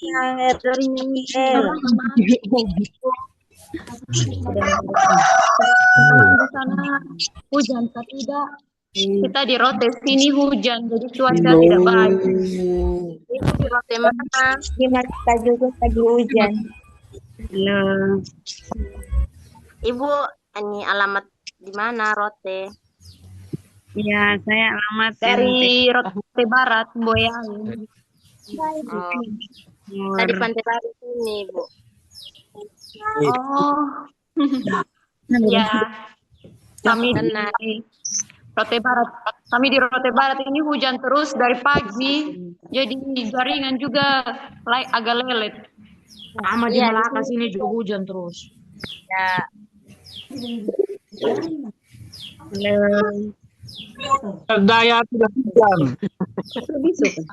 Yang dari Miguel. Teman di sana hujan atau tidak? Kita di Rote sini hujan, jadi cuaca tidak baik. Itu di Rote mana? Di Malta juga lagi hujan. Nah, Ibu, ini alamat di mana Rote? Ya, saya alamat dari Rote Barat, Boyang. Oh, tadi Pantai Baru sini, Bu. Oh, ya. Kami di Rote Barat. Kami di Rote Barat ini hujan terus dari pagi, jadi jaringan juga agak lelet. Sama di Malaka sini juga hujan terus. Ya. Daya tidak hujan.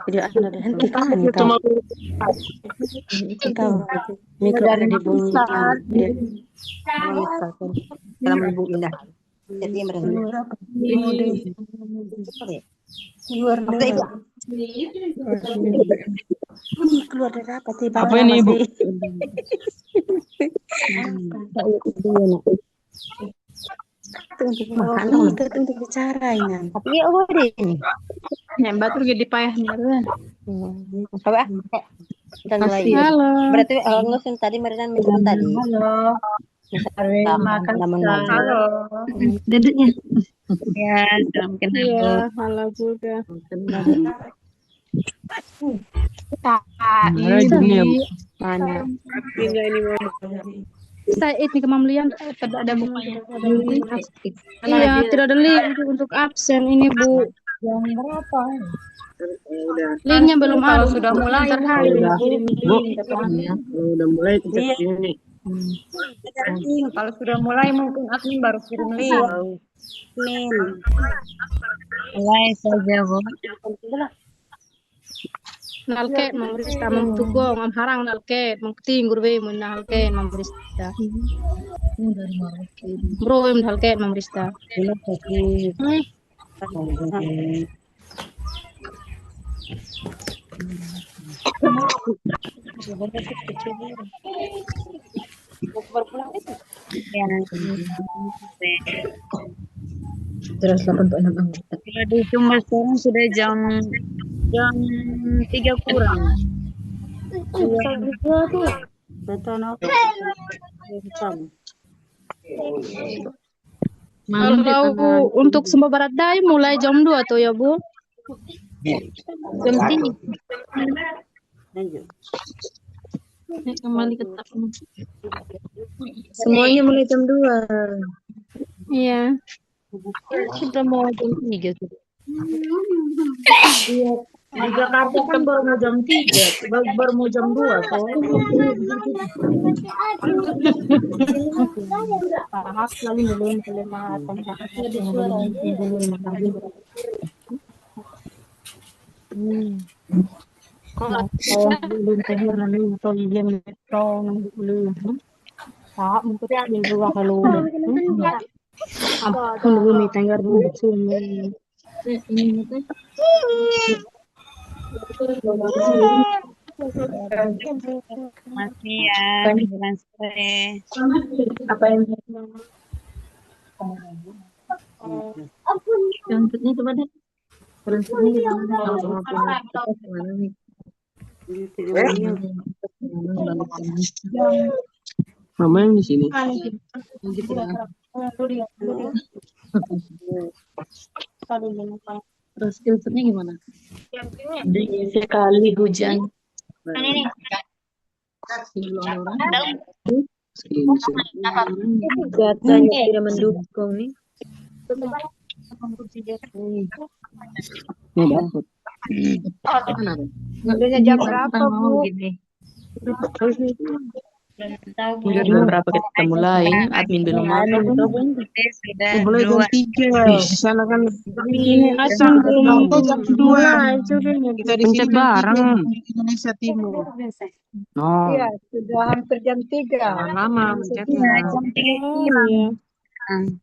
Tidak ada hentikan cuma kita mikro ada di bunyi dalam ibu indah. Jadi keluar dari apa tiba apa ini ibu? untuk bicara ini. Tapi ya udah ini. Yang batur gede payahnya. Apa? Kita mulai. Halo. Berarti ngusin tadi merenan menjelaskan tadi. Halo. Halo. Duduknya. Ya, salam kenal. Iya, halo juga. Mana? Saya ini kemamlian tidak ada bukti. Iya, tidak ada link untuk absen ini Bu. Yang berapa? Linknya belum ada. Sudah mulai. Udah mulai cek ini. Kalau sudah mulai mungkin admin baru kirim link. Mulai saja, Bu. Nalke memerista memtugo harang nalke mengting gurbe mun nalke memerista. Bro nalke memerista. Terus 8.6 anggota. Kalau di Jumlah sekarang sudah jam 3 kurang. Kalau Bu untuk Sumba Barat Daya mulai jam 2 tuh ya Bu. Jam 3. Kembali ke Semuanya mulai jam 2. Iya. Sudah mau jam 3 sudah. Di Jakarta kan baru mau jam 3, baru mau jam 2 toh. Tahap lagi belum kelematan. Kalau belum tehir nanti atau dia metro nanti belum. Tahap mungkin dia minggu kalau ampun dulu nih tenggar dulu sini. Masih ya, bulan sore. Apa yang Contohnya coba deh. Mama yang di sini. Terus filternya gimana? Sekali hujan. Katanya tidak mendukung nih. Ngambilnya jam berapa, Bu? Udah jam berapa kita mulai? Admin belum masuk. Mulai jam 3. Sana kan ini admin belum mau jam 2 kita di sini bareng Indonesia Timur. Oh. Iya, sudah hampir jam 3. Lama mencetnya. Jam 3.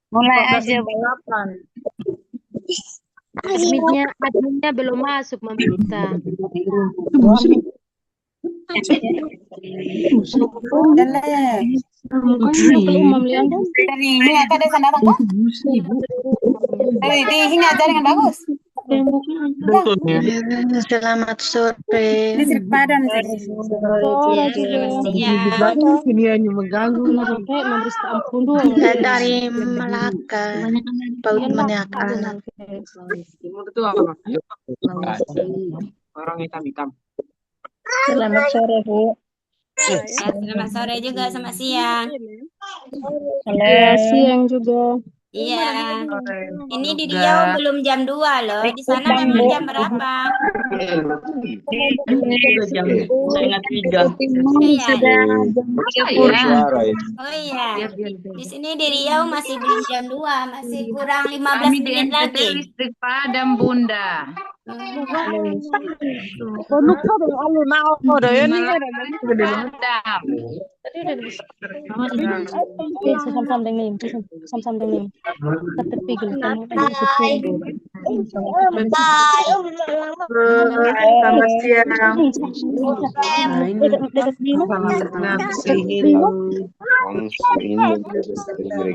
Mulai aja, Bu. Adminnya belum masuk memerintah. Mukanya belum melihat Dari ini ada desa datang kok? Dari ini ajarin yang bagus. Selamat sore. Di Sri Padan sih. sore juga. Ini hanya mengganggu. Kayak memberi ampun doang. Saya dari Melaka, Paut Melaka. Itu apa? Orang hitam-hitam. Selamat sore, Bu. Selamat sore juga sama siang. Ya, siang juga. Iya. Ini di Riau belum jam 2 loh. Di sana memang jam berapa? Jam setengah 3. Iya. Suara ya. Oh iya. Di sini di Riau masih belum jam 2, masih kurang 15 Kami di menit NTT lagi. listrik padam, Bunda. Padam. Sam-sam deng nim, sam-sam deng nim. Terpikir kamu Selamat siang. dekat sini.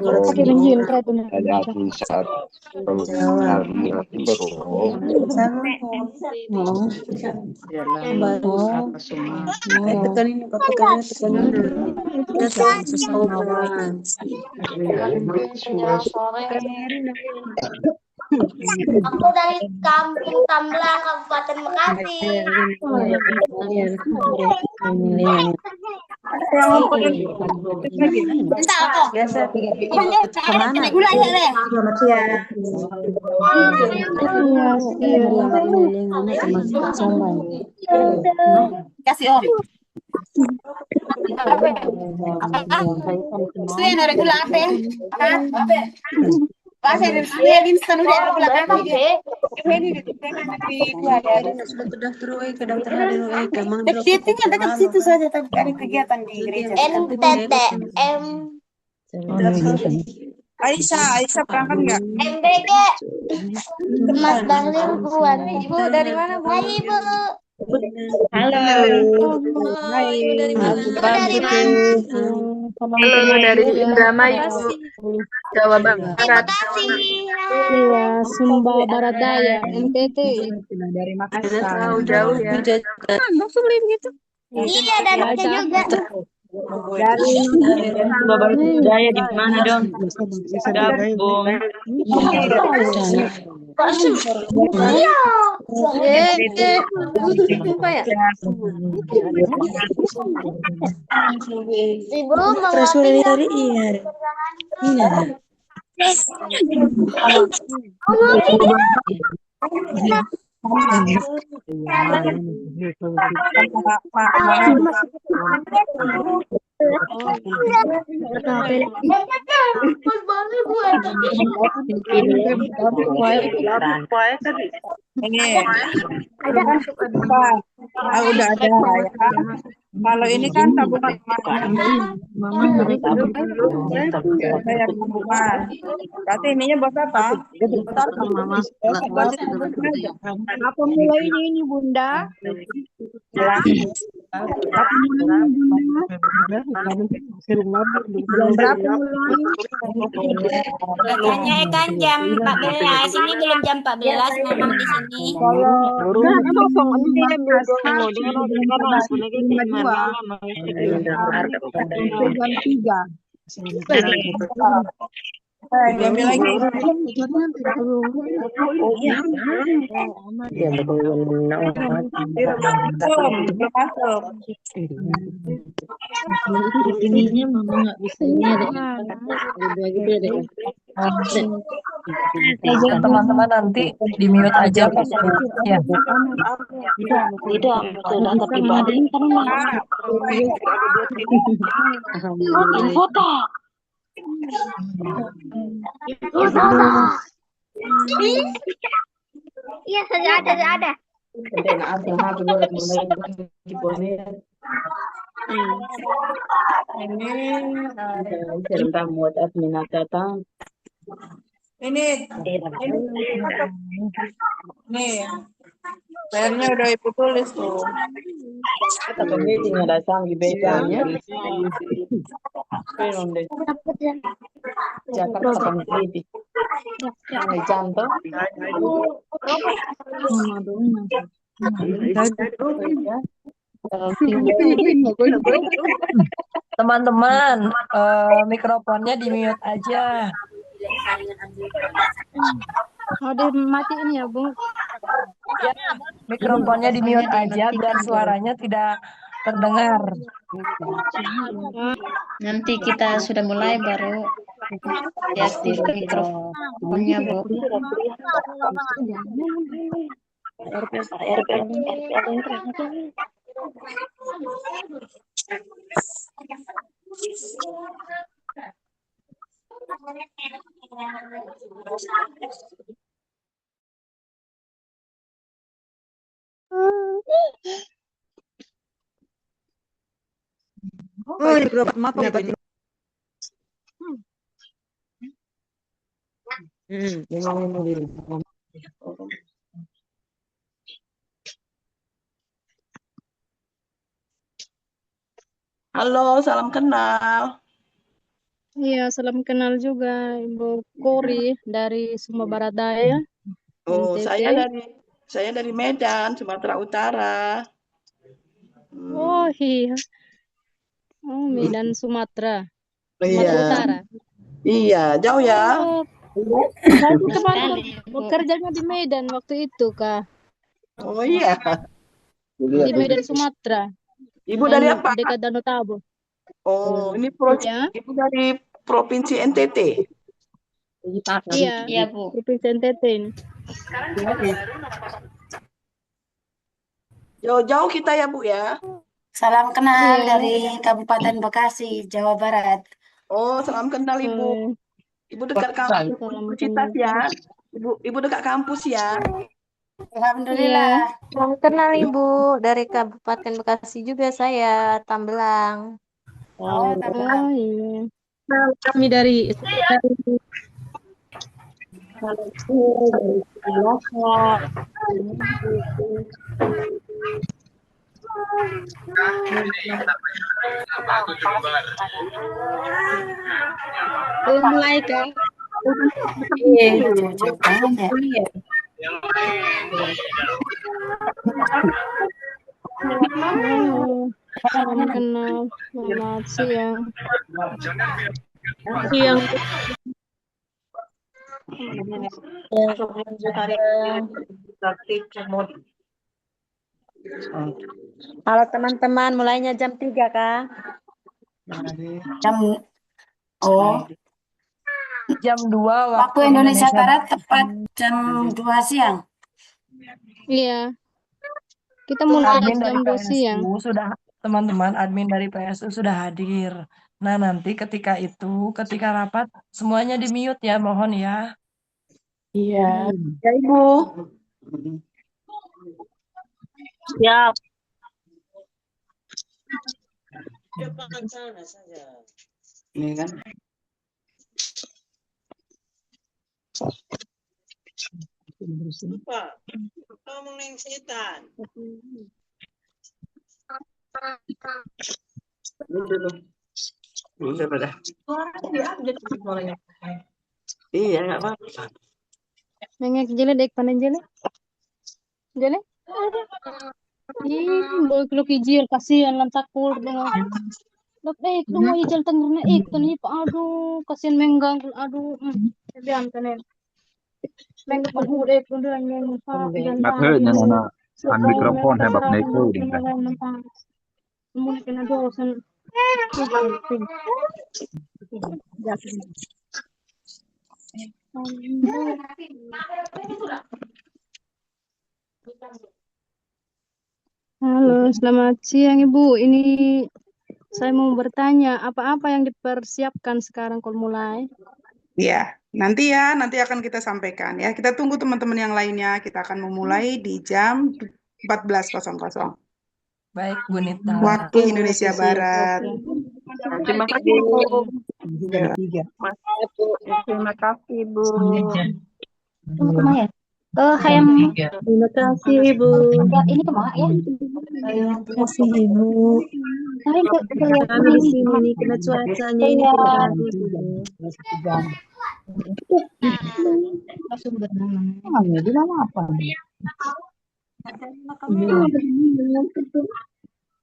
Pakai benjin kereta nih. Ada admin saat Aku dari Kampung Tamblah, Kabupaten Bekasi. Entah apa. Kemana? Gula ya, Re. Kasih om. Selain ada gula apa? Pasir dari instan udah ada gula apa? Dekat situ saja, tapi ada kegiatan di gereja. NTTM. Aisyah berangkat nggak? MBG. Mas Bahlil buat. Ibu dari mana, Bu? Hai, Ibu. Halo. Hai. Dari mana? Dari mana? Halo, dari Indramayu, Jawa Barat. Terima kasih. Iya, Sumba Barat Daya, NTT. Dari Makassar. Jauh ya. Iya, dan kita juga. Dari Barat Daya di mana dong? Gabung. Iya. Ibu mau udah ada ya. Kalau ini kan tabungan saya tabungan. Berarti ininya buat apa? Apa mulainya ini Bunda? Jam berapa mulai? Katanya kan jam 14. Ini belum jam 14 memang di sini. Jam 3. Diambil lagi. Ininya mama nggak bisa ini ada. Teman-teman nanti di mute aja pas ya. Tidak, sudah tapi badan kan foto. Iya, sudah ada. Cerita buat admin datang. Ini. Nih. PR-nya udah Ibu tulis tuh. Atau meeting ada sambil bedanya. Pero deh. Jakarta kan jadi. May janto. Teman-teman, mikrofonnya di mute aja. Mau dimatiin ya, Bu? Ya, mikrofonnya di mute aja biar suaranya tidak terdengar. Nanti kita sudah mulai baru diaktifkan mikrofonnya, Bu. Halo, salam kenal. Iya, salam kenal juga Ibu Kori dari Sumba Barat Daya. Oh, NTT. saya dari Medan, Sumatera Utara. Oh iya. Oh, Medan Sumatera. Sumatera Iya. Utara. Iya, jauh ya. Oh, saya kemarin bekerjanya di Medan waktu itu, Kak. Oh iya. Di Medan Sumatera. Ibu dari apa? Dekat Danau Tabo. Oh, ini Ya. Ibu dari Provinsi NTT. Iya, Iya, Bu. Provinsi NTT ini. Jauh-jauh kita ya, Bu ya. Salam kenal Iya. dari Kabupaten Bekasi, Jawa Barat. Oh, salam kenal Ibu. Ibu dekat kampus universitas ya. Ibu dekat kampus ya. Alhamdulillah. Salam kenal Ibu dari Kabupaten Bekasi juga saya, Tambelang. Oh, Tambelang. Oh iya. Kami dari belum mulai kan? Iya, jauh-jauh banget ya. Salam kenal. Selamat siang. Siang. Halo teman-teman, mulainya jam 3 Kak. Jam 2 Waktu Indonesia Barat tepat jam 2 siang. Iya. Kita mulai admin dari jam 2 siang. PSU sudah, teman-teman admin dari PSU sudah hadir. Nah, nanti ketika rapat semuanya di mute ya, mohon ya. Iya. Ya, Ibu. Siap. Ini kan. Ngomongin setan. Iya, nggak apa-apa. Nengek jele dek panen jele. Jele. Boy kalau kijir kasihan lantakul dengan. Dok lu mau ijal tenggernya nih Pak, aduh kasihan menggang, aduh. Biar kanen. Menggang pun dek lu yang Pak. Maksudnya nana an mikrofon hebak neko din kan. Muna kena dosen. Halo, selamat siang Ibu. Ini saya mau bertanya, apa-apa yang dipersiapkan sekarang kalau mulai? Ya, nanti akan kita sampaikan ya. Kita tunggu teman-teman yang lainnya. Kita akan memulai di jam 14.00. Baik, Bu Nita. Waktu Indonesia Barat. Terima kasih, Bu. Terima kasih, Bu. Hayam. Terima kasih Ibu. Ini kemana ya? Terima kasih Ibu. Kami Kami di sini nih kena cuacanya ini tidak bagus Ibu. Di nama apa?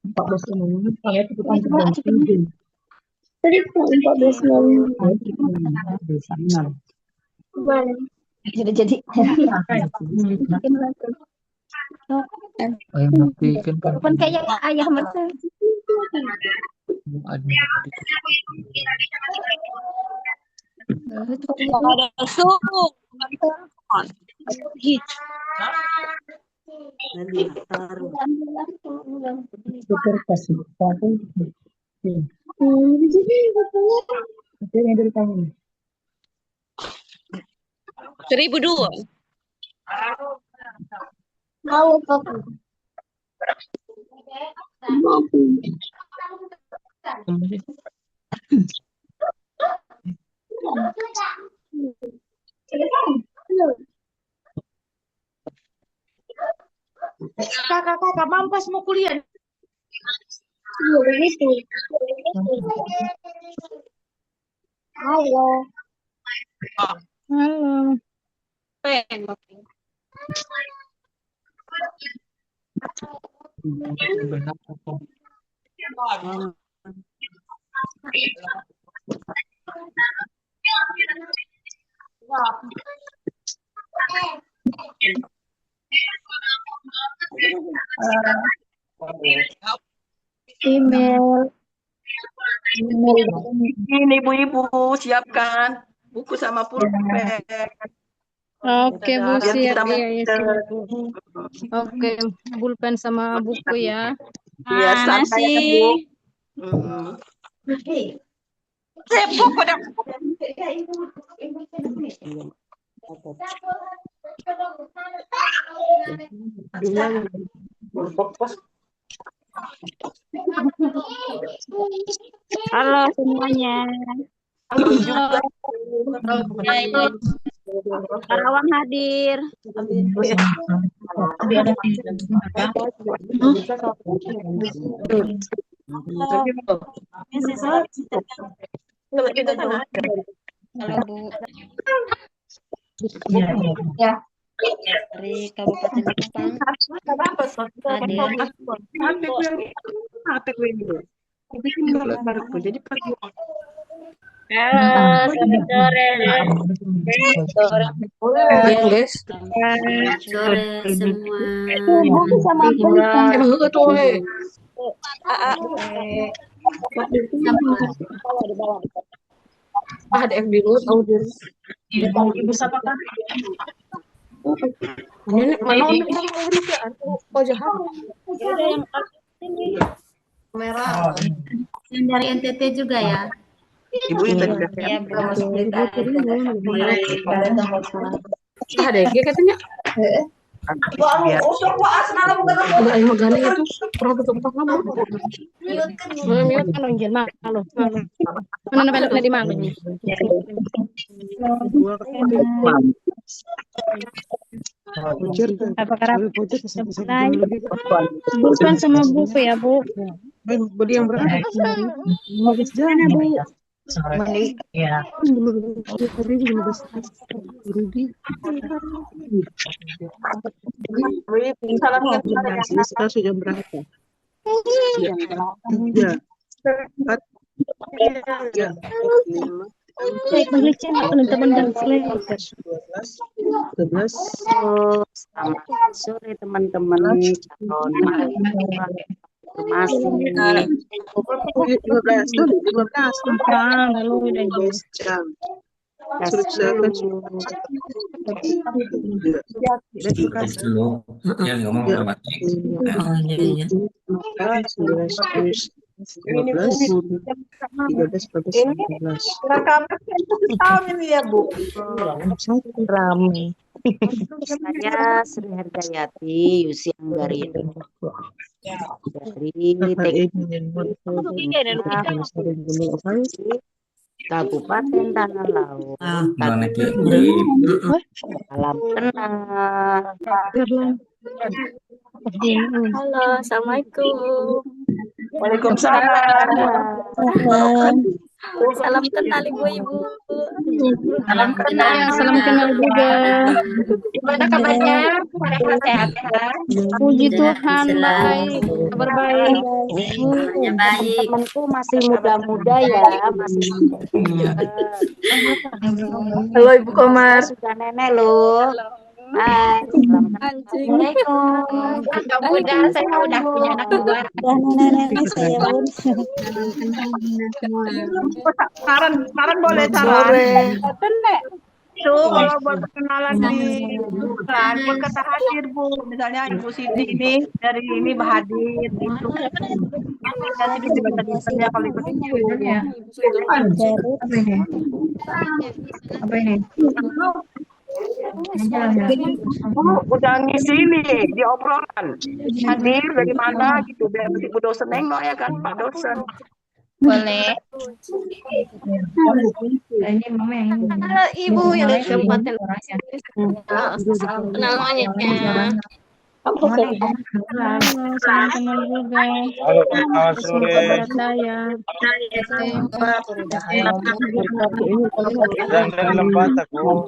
14 menit kalau itu kan jam 7. Tadi kok 14 menit. Sudah jadi. Bukan kayak ayah mereka. Ada suhu. Dokter kasih satu. Oke, yang dari kamu. 1002. Mau kopi. Kakak mampas mau kuliah. Iya begitu. Halo. Halo. Email. Ini ibu-ibu siapkan buku sama pulpen. Oke Bu, Biar siap. kita Iya, iya, siap Bu. Oke, pulpen sama buku ya. Iya, santai ya Bu. Buku dah. Halo semuanya. Karawang hadir. Halo Bu. Ya. Dari Kabupaten Kupang. Hadir. Jadi Halo, selamat sore. Selamat sore semua. Buku sama pulpen. Ada yang di luar audio. Ibu siapa kan? Ini mana aku jahat. Merah. Yang dari NTT juga ya? Ibu yang tadi Iya Bu. Ada yang katanya. Ada yang megane itu. Pernah ketemu kamu. Mute kan anjir malu. Mana belok di malu nih. Apa karakter? Bukan sama buku ya Bu. Beli yang berapa? Mana Bu? Ya. Sekarang sudah berapa? Tiga, empat, tiga, lima, Baik, baliknya teman-teman dan selain. 11. Selamat sore teman-teman calon mahasiswa masih 15 Perang lalu udah jam. Ya ngomong bermati. Oh iya. 13, 14, 15. tahun ini ya Bu. Rame. Saya Sri Hargayati Yusi Anggarino dari Kabupaten Tanah Laut. Mana ki? Salam kenal. Halo, assalamualaikum. Waalaikumsalam. Salam kenal ibu-ibu. Salam kenal. Salam kenal juga. Gimana kabarnya? Sehat ya? Puji Tuhan, baik. Kabar baik. Teman-temanku masih muda-muda ya, masih muda. Halo Ibu Komar. Sudah nenek loh. Hai, assalamualaikum. Agak muda, saya udah punya anak dua. Nenek saya pun. Saran boleh saran. Kalau buat perkenalan di bukan buat kata hadir Bu, misalnya Ibu Siti ini dari ini hadir itu. Nanti bisa kalau ikut Ibu. Apa ini? Udah ngisi nih di obrolan. Hadir dari mana gitu biar Ibu dosen nengok ya kan Pak dosen. Boleh. Ini mama yang Halo Ibu yang dari Kabupaten. Namanya. Salam kenal juga. Halo, selamat sore. Saya. Dan dari Lembat aku.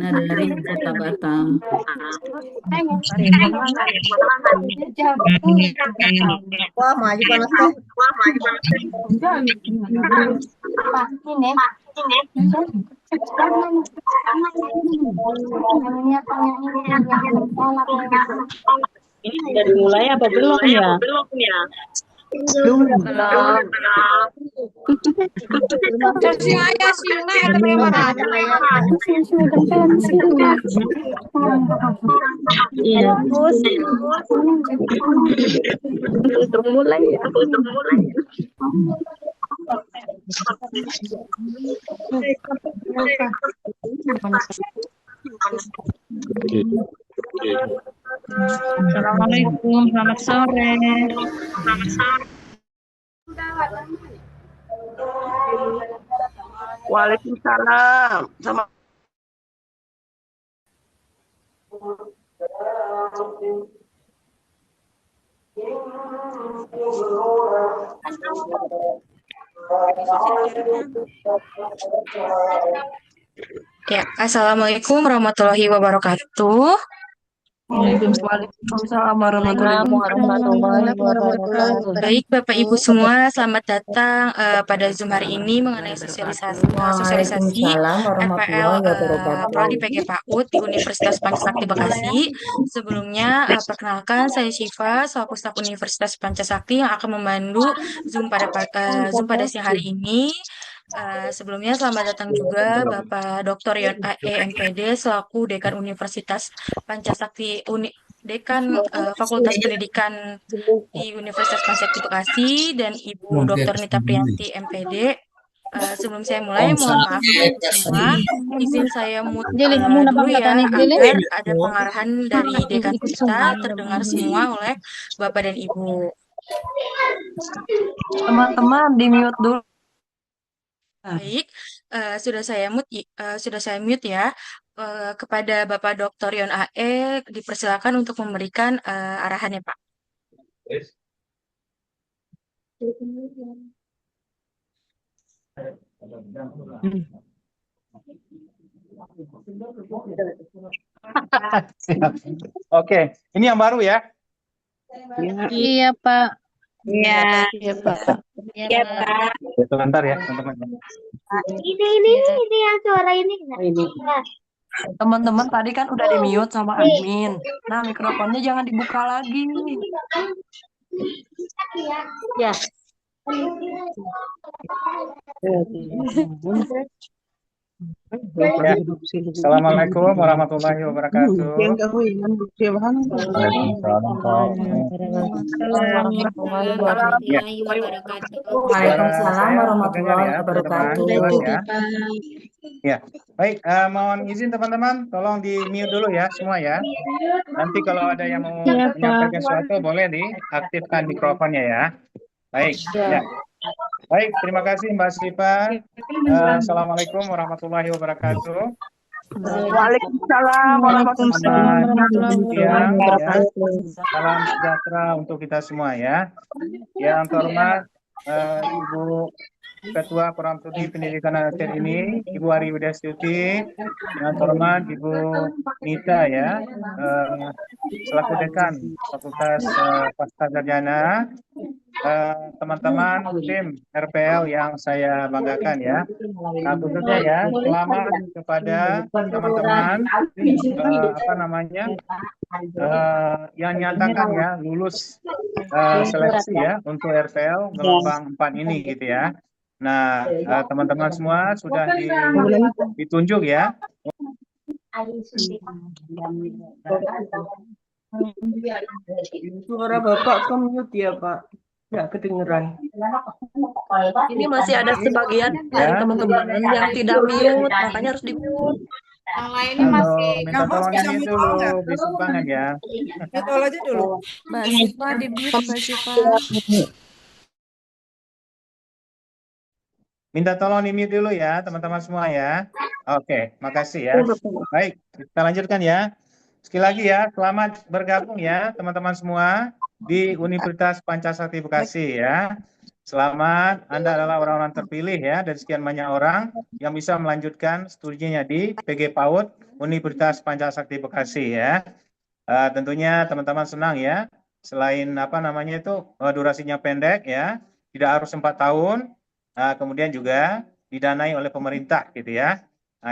Dari Kota Batam. Wah, maju panas kok. Pasti nih. Ini udah dimulai apa belum ya? Belum. Saya Sina Iya. Mulai ya. Assalamualaikum, selamat sore. Waalaikumsalam. Sama Ya, Assalamualaikum warahmatullahi wabarakatuh. Waalaikumsalam warahmatullahi wabarakatuh. Baik, Bapak Ibu semua, selamat datang pada Zoom hari ini mengenai sosialisasi RPL Prodi PG PAUD di Universitas Pancasakti Bekasi. Sebelumnya, perkenalkan saya Syifa, selaku staf Universitas Pancasakti yang akan memandu Zoom pada siang hari ini. Sebelumnya selamat datang juga Bapak Dr. Yon A.E. MPD selaku Dekan Universitas Pancasakti Dekan Fakultas Pendidikan di Universitas Pancasakti Bekasi dan Ibu Dr. Nita Priyanti MPD. Sebelum saya mulai, mohon maaf semua, izin saya dulu ya agar ada pengarahan dari dekan kita terdengar semua oleh Bapak dan Ibu. Teman-teman di mute dulu. Baik, sudah saya mute ya. Kepada Bapak Dr. Yon A.E. dipersilakan untuk memberikan arahannya, Pak. Oke, ini yang baru ya? Iya, Pak. Iya. Iya, Pak. Iya, Pak. Sebentar ya, teman-teman. Ini yang suara ini. Teman-teman tadi kan udah di mute sama admin. Nah, mikrofonnya jangan dibuka lagi. Ya. Ya. Assalamualaikum warahmatullahi wabarakatuh. Waalaikumsalam Pak. Ya. Waalaikumsalam Saya warahmatullahi terdengar ya, teman-teman. wabarakatuh. Jelas ya. Ya. Baik, mohon izin teman-teman, tolong di mute dulu ya semua ya. Nanti kalau ada yang mau menyampaikan sesuatu boleh diaktifkan mikrofonnya ya. Baik, ya. Baik, terima kasih Mbak Siva. Assalamualaikum warahmatullahi wabarakatuh. Waalaikumsalam warahmatullahi Selamat siang ya. wabarakatuh. Salam sejahtera untuk kita semua ya. Yang terhormat Ibu Ketua Forum Studi Pendidikan Anak ini, Ibu Ari Widastuti, yang terhormat Ibu Nita ya, selaku Dekan Fakultas Pascasarjana, teman-teman tim RPL yang saya banggakan ya. Nah, khususnya ya, selamat kepada teman-teman yang nyatakan ya lulus seleksi ya untuk RPL gelombang 4 ini gitu ya. Nah, teman-teman semua sudah ditunjuk ya. Suara Bapak mute ya, Pak. Nggak kedengeran. Ini masih ada sebagian dari teman-teman yang tidak mute, makanya harus di-mute. Yang lainnya masih Minta tolong ini dulu, bisik banget ya. Mute aja dulu. Mbak Siva di-mute, Mbak Siva. Minta tolong di-mute dulu ya, teman-teman semua ya. Oke, makasih ya. Baik, kita lanjutkan ya. Sekali lagi ya, selamat bergabung ya teman-teman semua di Universitas Pancasakti Bekasi ya. Selamat, Anda adalah orang-orang terpilih ya dari sekian banyak orang yang bisa melanjutkan studinya di PG PAUD Universitas Pancasakti Bekasi ya. Tentunya teman-teman senang ya. Selain durasinya pendek ya, tidak harus 4 tahun. Kemudian juga didanai oleh pemerintah gitu ya.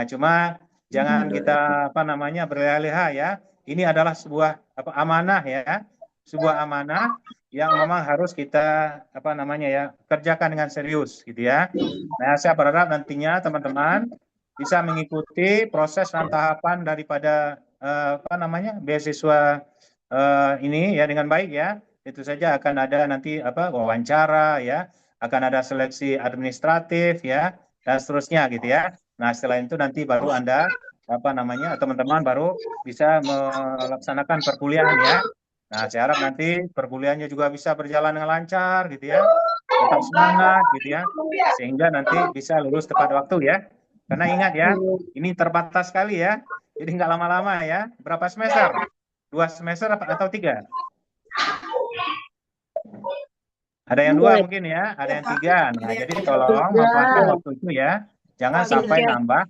Cuma jangan kita berleha-leha ya. Ini adalah sebuah amanah ya, sebuah amanah yang memang harus kita kerjakan dengan serius gitu ya. Nah, saya berharap nantinya teman-teman bisa mengikuti proses dan tahapan daripada beasiswa ini ya dengan baik ya. Itu saja akan ada nanti wawancara ya, akan ada seleksi administratif ya dan seterusnya gitu ya. Nah, setelah itu nanti baru Anda teman-teman baru bisa melaksanakan perkuliahan ya. Nah, saya harap nanti perkuliahannya juga bisa berjalan dengan lancar gitu ya. Tetap semangat gitu ya. Sehingga nanti bisa lulus tepat waktu ya. Karena ingat ya, ini terbatas sekali ya. Jadi nggak lama-lama ya. Berapa semester? 2 semester atau 3? Ada yang 2 mungkin ya, ada yang 3. Nah, jadi tolong manfaatkan waktu itu ya. Jangan sampai nambah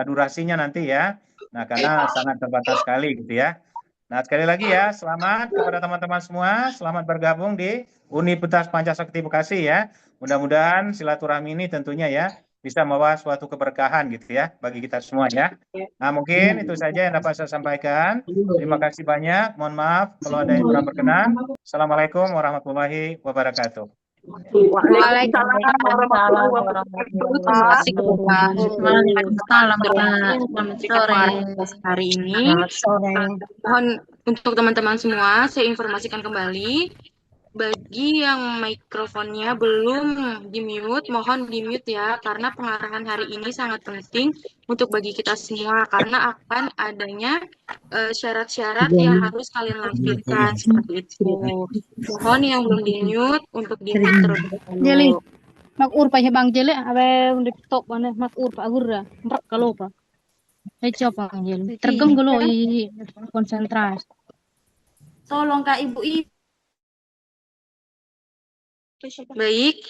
durasinya nanti ya. Nah, karena sangat terbatas sekali gitu ya. Nah, sekali lagi ya, selamat kepada teman-teman semua, selamat bergabung di Universitas Pancasakti Bekasi ya. Mudah-mudahan silaturahmi ini tentunya ya bisa membawa suatu keberkahan gitu ya bagi kita semua ya. Nah, mungkin itu saja yang dapat saya sampaikan. Terima kasih banyak. Mohon maaf kalau ada yang kurang berkenan. Assalamualaikum warahmatullahi wabarakatuh. Waalaikumsalam warahmatullahi wabarakatuh. Terima kasih Bapak. Selamat sore hari ini. Mohon untuk teman-teman semua, saya informasikan kembali bagi yang mikrofonnya belum di-mute, mohon di-mute ya, karena pengarahan hari ini sangat penting untuk bagi kita semua, karena akan adanya syarat-syarat yang harus kalian lampirkan seperti itu. Mohon yang belum di-mute untuk di-mute terlebih Jeli, dahulu. makur pa bang Jeli, abe untuk top mana makur pa agura, merak kalau pa. Coba bang Jeli, tergem gelo i konsentrasi. tolong Kak Ibu Baik,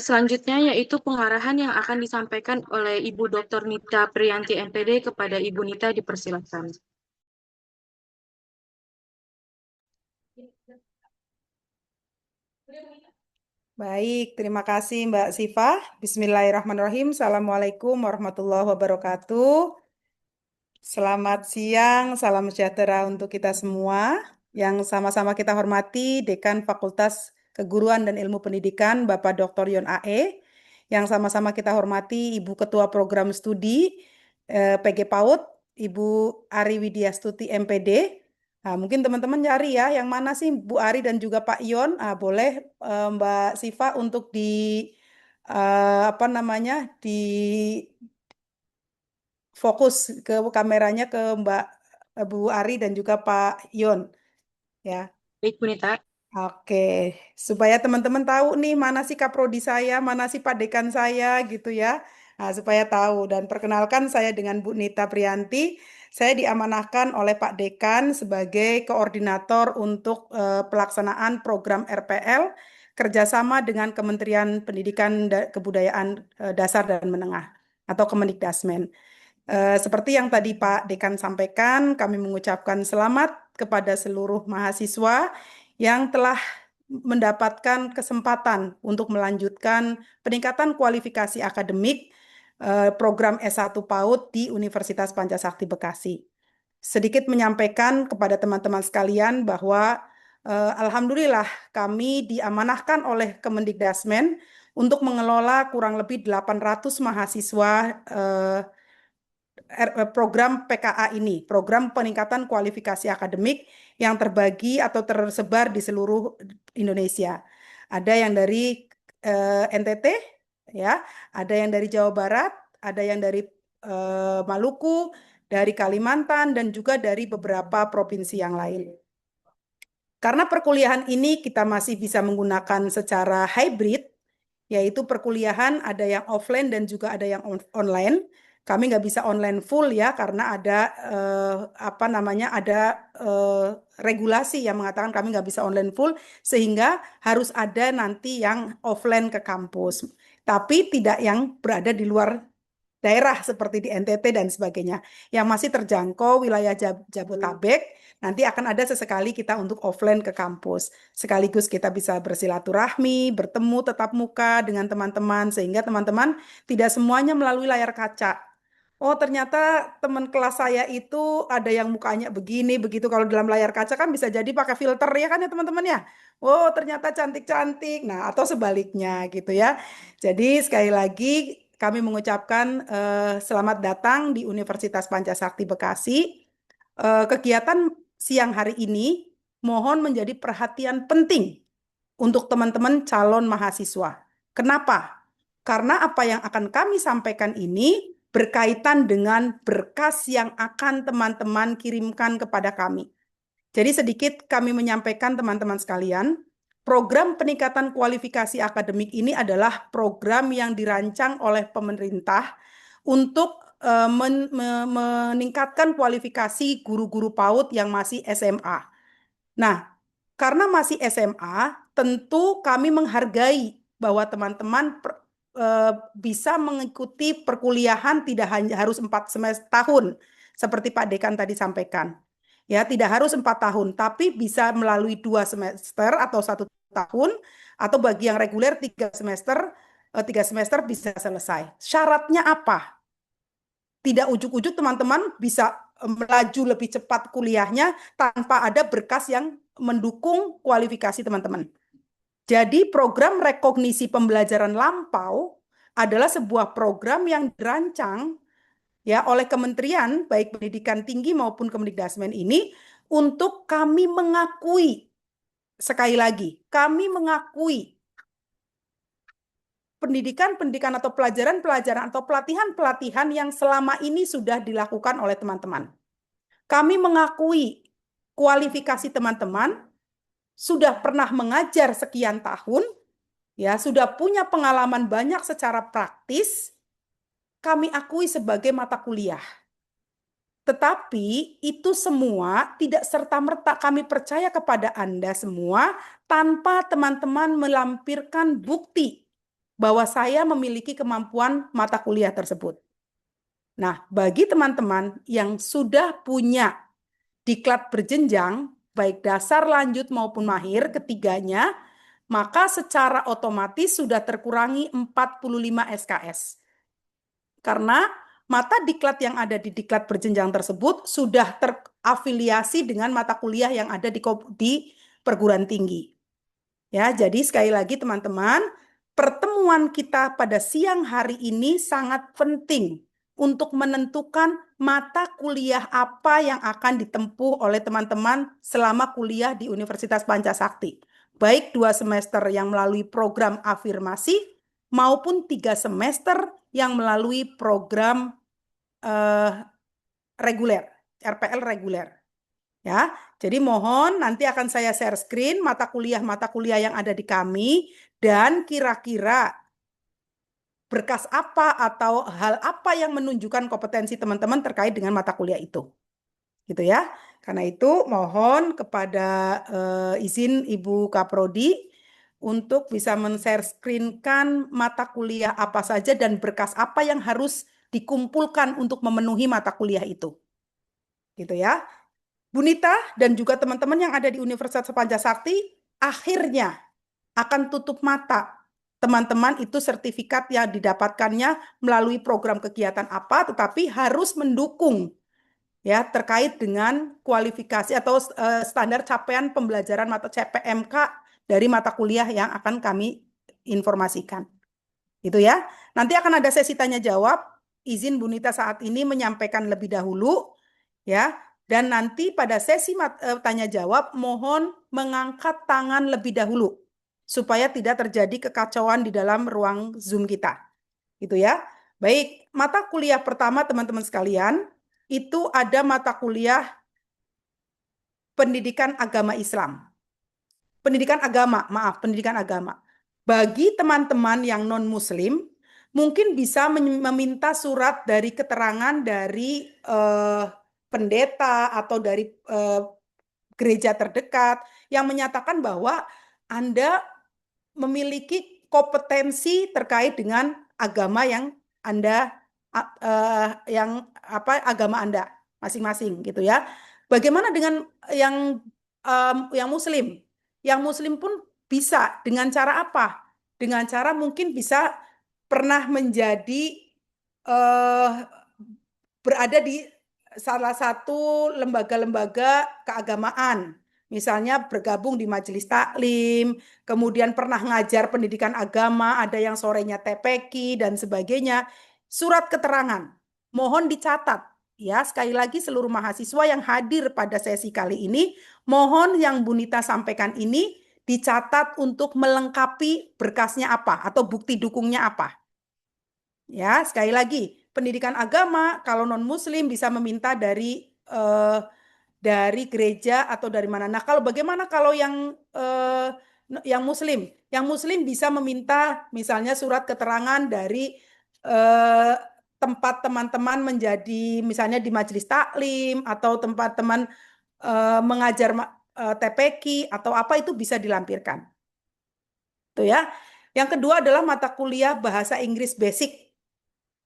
selanjutnya yaitu pengarahan yang akan disampaikan oleh Ibu Dr. Nita Priyanti MPD kepada Ibu Nita, dipersilakan. Baik, terima kasih Mbak Siva. Bismillahirrahmanirrahim. Assalamualaikum warahmatullahi wabarakatuh. Selamat siang, salam sejahtera untuk kita semua. Yang sama-sama kita hormati Dekan Fakultas Keguruan dan Ilmu Pendidikan, Bapak Dr. Yon AE, yang sama-sama kita hormati Ibu Ketua Program Studi PG PAUD, Ibu Ari Widyastuti MPD. Nah, mungkin teman-teman cari ya, yang mana sih Bu Ari dan juga Pak Yon. Boleh Mbak Siva untuk di di fokus ke kameranya ke Mbak Bu Ari dan juga Pak Yon. Ya. Baik, Bu Nita. Oke, supaya teman-teman tahu nih mana sih kaprodi saya, mana sih Pak Dekan saya gitu ya. Nah, supaya tahu dan perkenalkan saya dengan Bu Nita Priyanti. Saya diamanahkan oleh Pak Dekan sebagai koordinator untuk pelaksanaan program RPL kerjasama dengan Kementerian Pendidikan Kebudayaan Dasar dan Menengah atau Kemendikdasmen. Seperti yang tadi Pak Dekan sampaikan, kami mengucapkan selamat kepada seluruh mahasiswa yang telah mendapatkan kesempatan untuk melanjutkan peningkatan kualifikasi akademik program S1 PAUD di Universitas Pancasakti Bekasi. Sedikit menyampaikan kepada teman-teman sekalian bahwa alhamdulillah kami diamanahkan oleh Kemendikdasmen untuk mengelola kurang lebih 800 mahasiswa program PKA ini, program peningkatan kualifikasi akademik yang terbagi atau tersebar di seluruh Indonesia. Ada yang dari NTT, ya, ada yang dari Jawa Barat, ada yang dari Maluku, dari Kalimantan, dan juga dari beberapa provinsi yang lain. Karena perkuliahan ini kita masih bisa menggunakan secara hybrid, yaitu perkuliahan ada yang offline dan juga ada yang online. Kami nggak bisa online full ya, karena ada regulasi yang mengatakan kami nggak bisa online full, sehingga harus ada nanti yang offline ke kampus. Tapi tidak yang berada di luar daerah seperti di NTT dan sebagainya. Yang masih terjangkau wilayah Jabotabek, nanti akan ada sesekali kita untuk offline ke kampus. Sekaligus kita bisa bersilaturahmi, bertemu tatap muka dengan teman-teman, sehingga teman-teman tidak semuanya melalui layar kaca. Oh, ternyata teman kelas saya itu ada yang mukanya begini, begitu. Kalau dalam layar kaca kan bisa jadi pakai filter ya kan ya teman-teman ya. Oh, ternyata cantik-cantik. Nah, atau sebaliknya gitu ya. Jadi sekali lagi kami mengucapkan selamat datang di Universitas Pancasakti Bekasi. Kegiatan siang hari ini mohon menjadi perhatian penting untuk teman-teman calon mahasiswa. Kenapa? Karena apa yang akan kami sampaikan ini berkaitan dengan berkas yang akan teman-teman kirimkan kepada kami. Jadi sedikit kami menyampaikan teman-teman sekalian, program peningkatan kualifikasi akademik ini adalah program yang dirancang oleh pemerintah untuk meningkatkan kualifikasi guru-guru PAUD yang masih SMA. Nah, karena masih SMA, tentu kami menghargai bahwa teman-teman bisa mengikuti perkuliahan tidak hanya harus 4 semester tahun seperti Pak Dekan tadi sampaikan. Ya, tidak harus 4 tahun, tapi bisa melalui 2 semester atau 1 tahun, atau bagi yang reguler 3 semester bisa selesai. Syaratnya apa? Tidak ujuk-ujuk teman-teman bisa melaju lebih cepat kuliahnya tanpa ada berkas yang mendukung kualifikasi teman-teman. Jadi program rekognisi pembelajaran lampau adalah sebuah program yang dirancang ya oleh kementerian baik pendidikan tinggi maupun Kemendikdasmen ini untuk kami mengakui, sekali lagi, kami mengakui pendidikan atau pelajaran atau pelatihan yang selama ini sudah dilakukan oleh teman-teman. Kami mengakui kualifikasi teman-teman sudah pernah mengajar sekian tahun, ya sudah punya pengalaman banyak secara praktis, kami akui sebagai mata kuliah. Tetapi itu semua tidak serta-merta kami percaya kepada Anda semua tanpa teman-teman melampirkan bukti bahwa saya memiliki kemampuan mata kuliah tersebut. Nah, bagi teman-teman yang sudah punya diklat berjenjang, baik dasar, lanjut maupun mahir, ketiganya, maka secara otomatis sudah terkurangi 45 SKS. Karena mata diklat yang ada di diklat berjenjang tersebut sudah terafiliasi dengan mata kuliah yang ada di perguruan tinggi. Ya, jadi sekali lagi teman-teman, pertemuan kita pada siang hari ini sangat penting untuk menentukan mata kuliah apa yang akan ditempuh oleh teman-teman selama kuliah di Universitas Pancasakti. Baik 2 semester yang melalui program afirmasi maupun 3 semester yang melalui program reguler, RPL reguler. Ya, jadi mohon nanti akan saya share screen mata kuliah yang ada di kami dan kira-kira berkas apa atau hal apa yang menunjukkan kompetensi teman-teman terkait dengan mata kuliah itu. Gitu ya. Karena itu mohon kepada izin Ibu Kaprodi untuk bisa men-share screen-kan mata kuliah apa saja dan berkas apa yang harus dikumpulkan untuk memenuhi mata kuliah itu. Gitu ya. Bu Nita dan juga teman-teman yang ada di Universitas Pancasakti akhirnya akan tutup mata. Teman-teman itu sertifikat yang didapatkannya melalui program kegiatan apa, tetapi harus mendukung ya terkait dengan kualifikasi atau standar capaian pembelajaran mata CPMK dari mata kuliah yang akan kami informasikan. Itu ya. Nanti akan ada sesi tanya jawab. Izin Bu Nita saat ini menyampaikan lebih dahulu ya. Dan nanti pada sesi tanya jawab mohon mengangkat tangan lebih dahulu supaya tidak terjadi kekacauan di dalam ruang Zoom kita. Gitu ya. Baik, mata kuliah pertama teman-teman sekalian itu ada mata kuliah pendidikan agama Islam. Pendidikan agama. Bagi teman-teman yang non-muslim mungkin bisa meminta surat dari keterangan dari pendeta atau dari gereja terdekat yang menyatakan bahwa Anda memiliki kompetensi terkait dengan agama yang Anda agama Anda masing-masing gitu ya. Bagaimana dengan yang muslim? Yang muslim pun bisa dengan cara apa? Dengan cara mungkin bisa pernah menjadi berada di salah satu lembaga-lembaga keagamaan. Misalnya bergabung di majelis taklim, kemudian pernah ngajar pendidikan agama, ada yang sorenya TPQ dan sebagainya. Surat keterangan, mohon dicatat. Ya, sekali lagi seluruh mahasiswa yang hadir pada sesi kali ini, mohon yang Bu Nita sampaikan ini dicatat untuk melengkapi berkasnya apa atau bukti dukungnya apa. Ya, sekali lagi, pendidikan agama kalau non-muslim bisa meminta dari gereja atau dari mana. Nah, bagaimana kalau yang muslim? Yang muslim bisa meminta misalnya surat keterangan dari tempat teman-teman menjadi misalnya di majelis taklim atau tempat teman mengajar TPQ atau apa itu bisa dilampirkan. Tuh ya. Yang kedua adalah mata kuliah bahasa Inggris basic.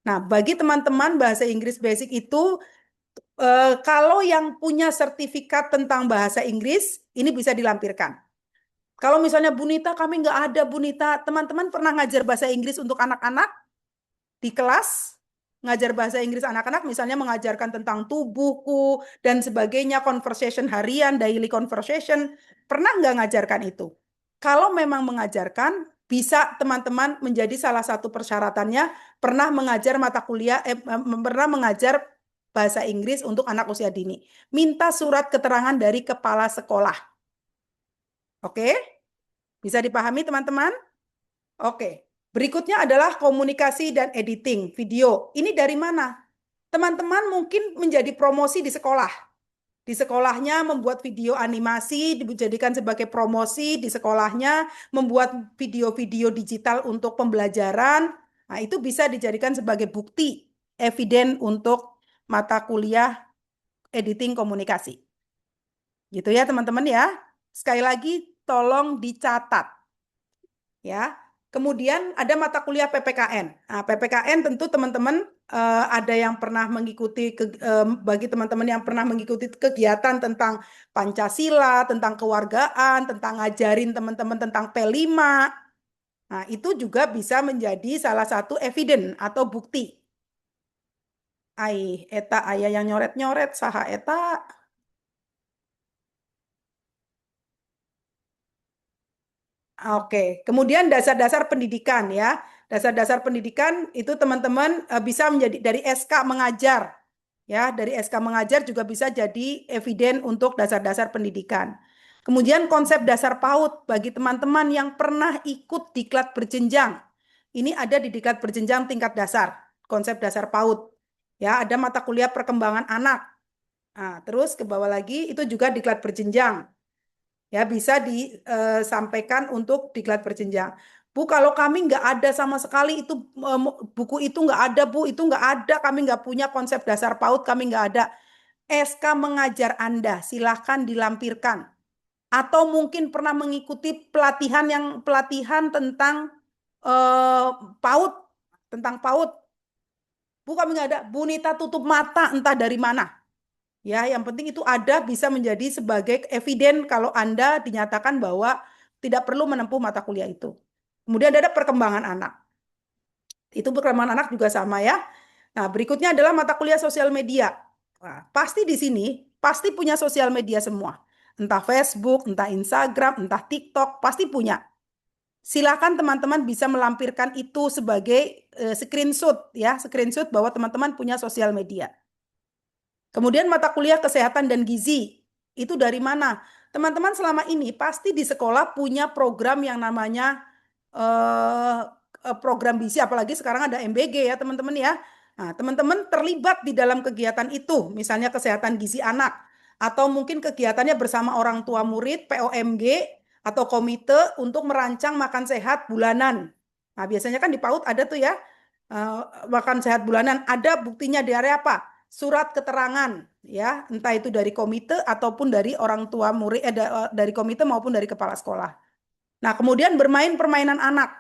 Nah, bagi teman-teman bahasa Inggris basic itu kalau yang punya sertifikat tentang bahasa Inggris, ini bisa dilampirkan. Kalau misalnya Bu Nita, kami nggak ada Bu Nita, teman-teman pernah ngajar bahasa Inggris untuk anak-anak di kelas? Ngajar bahasa Inggris anak-anak, misalnya mengajarkan tentang tubuhku dan sebagainya, conversation harian, daily conversation, pernah nggak ngajarkan itu? Kalau memang mengajarkan, bisa teman-teman menjadi salah satu persyaratannya pernah mengajar mata kuliah, pernah mengajar bahasa Inggris untuk anak usia dini. Minta surat keterangan dari kepala sekolah. Oke? Bisa dipahami teman-teman? Oke. Berikutnya adalah komunikasi dan editing video. Ini dari mana? Teman-teman mungkin menjadi promosi di sekolah. Di sekolahnya membuat video animasi, dijadikan sebagai promosi di sekolahnya, membuat video-video digital untuk pembelajaran. Nah, itu bisa dijadikan sebagai bukti, eviden untuk mata kuliah editing komunikasi. Gitu ya teman-teman ya. Sekali lagi tolong dicatat. Ya. Kemudian ada mata kuliah PPKN. Nah, PPKN tentu teman-teman ada yang pernah mengikuti bagi teman-teman yang pernah mengikuti kegiatan tentang Pancasila, tentang kewargaan, tentang ngajarin teman-teman tentang P5. Nah, itu juga bisa menjadi salah satu eviden atau bukti. Eta ayah yang nyoret-nyoret saha eta. Oke, kemudian dasar-dasar pendidikan ya. Dasar-dasar pendidikan itu teman-teman bisa menjadi dari SK mengajar. Ya, dari SK mengajar juga bisa jadi eviden untuk dasar-dasar pendidikan. Kemudian konsep dasar PAUD bagi teman-teman yang pernah ikut diklat berjenjang. Ini ada di diklat berjenjang tingkat dasar, konsep dasar PAUD. Ya, ada mata kuliah perkembangan anak. Nah, terus ke bawah lagi itu juga diklat berjenjang. Ya, bisa disampaikan untuk diklat berjenjang. Bu, kalau kami nggak ada sama sekali itu buku itu nggak ada, Bu, itu nggak ada, kami nggak punya konsep dasar PAUD, kami nggak ada. SK mengajar Anda, silahkan dilampirkan. Atau mungkin pernah mengikuti pelatihan tentang PAUD, tentang PAUD. Bu, kami nggak ada. Bu Nita tutup mata, entah dari mana. Ya, yang penting itu ada bisa menjadi sebagai eviden kalau Anda dinyatakan bahwa tidak perlu menempuh mata kuliah itu. Kemudian ada perkembangan anak. Itu perkembangan anak juga sama ya. Nah, berikutnya adalah mata kuliah sosial media. Nah, pasti di sini pasti punya sosial media semua. Entah Facebook, entah Instagram, entah TikTok, pasti punya. Silakan teman-teman bisa melampirkan itu sebagai screenshot ya, screenshot bahwa teman-teman punya sosial media. Kemudian mata kuliah kesehatan dan gizi, itu dari mana? Teman-teman selama ini pasti di sekolah punya program yang namanya program gizi, apalagi sekarang ada MBG ya teman-teman ya. Nah, teman-teman terlibat di dalam kegiatan itu, misalnya kesehatan gizi anak, atau mungkin kegiatannya bersama orang tua murid, POMG, atau komite untuk merancang makan sehat bulanan. Nah, biasanya kan di PAUD ada tuh ya, makan sehat bulanan, ada buktinya dari apa? Surat keterangan ya, entah itu dari komite ataupun dari orang tua murid, dari komite maupun dari kepala sekolah. Nah, kemudian bermain permainan anak.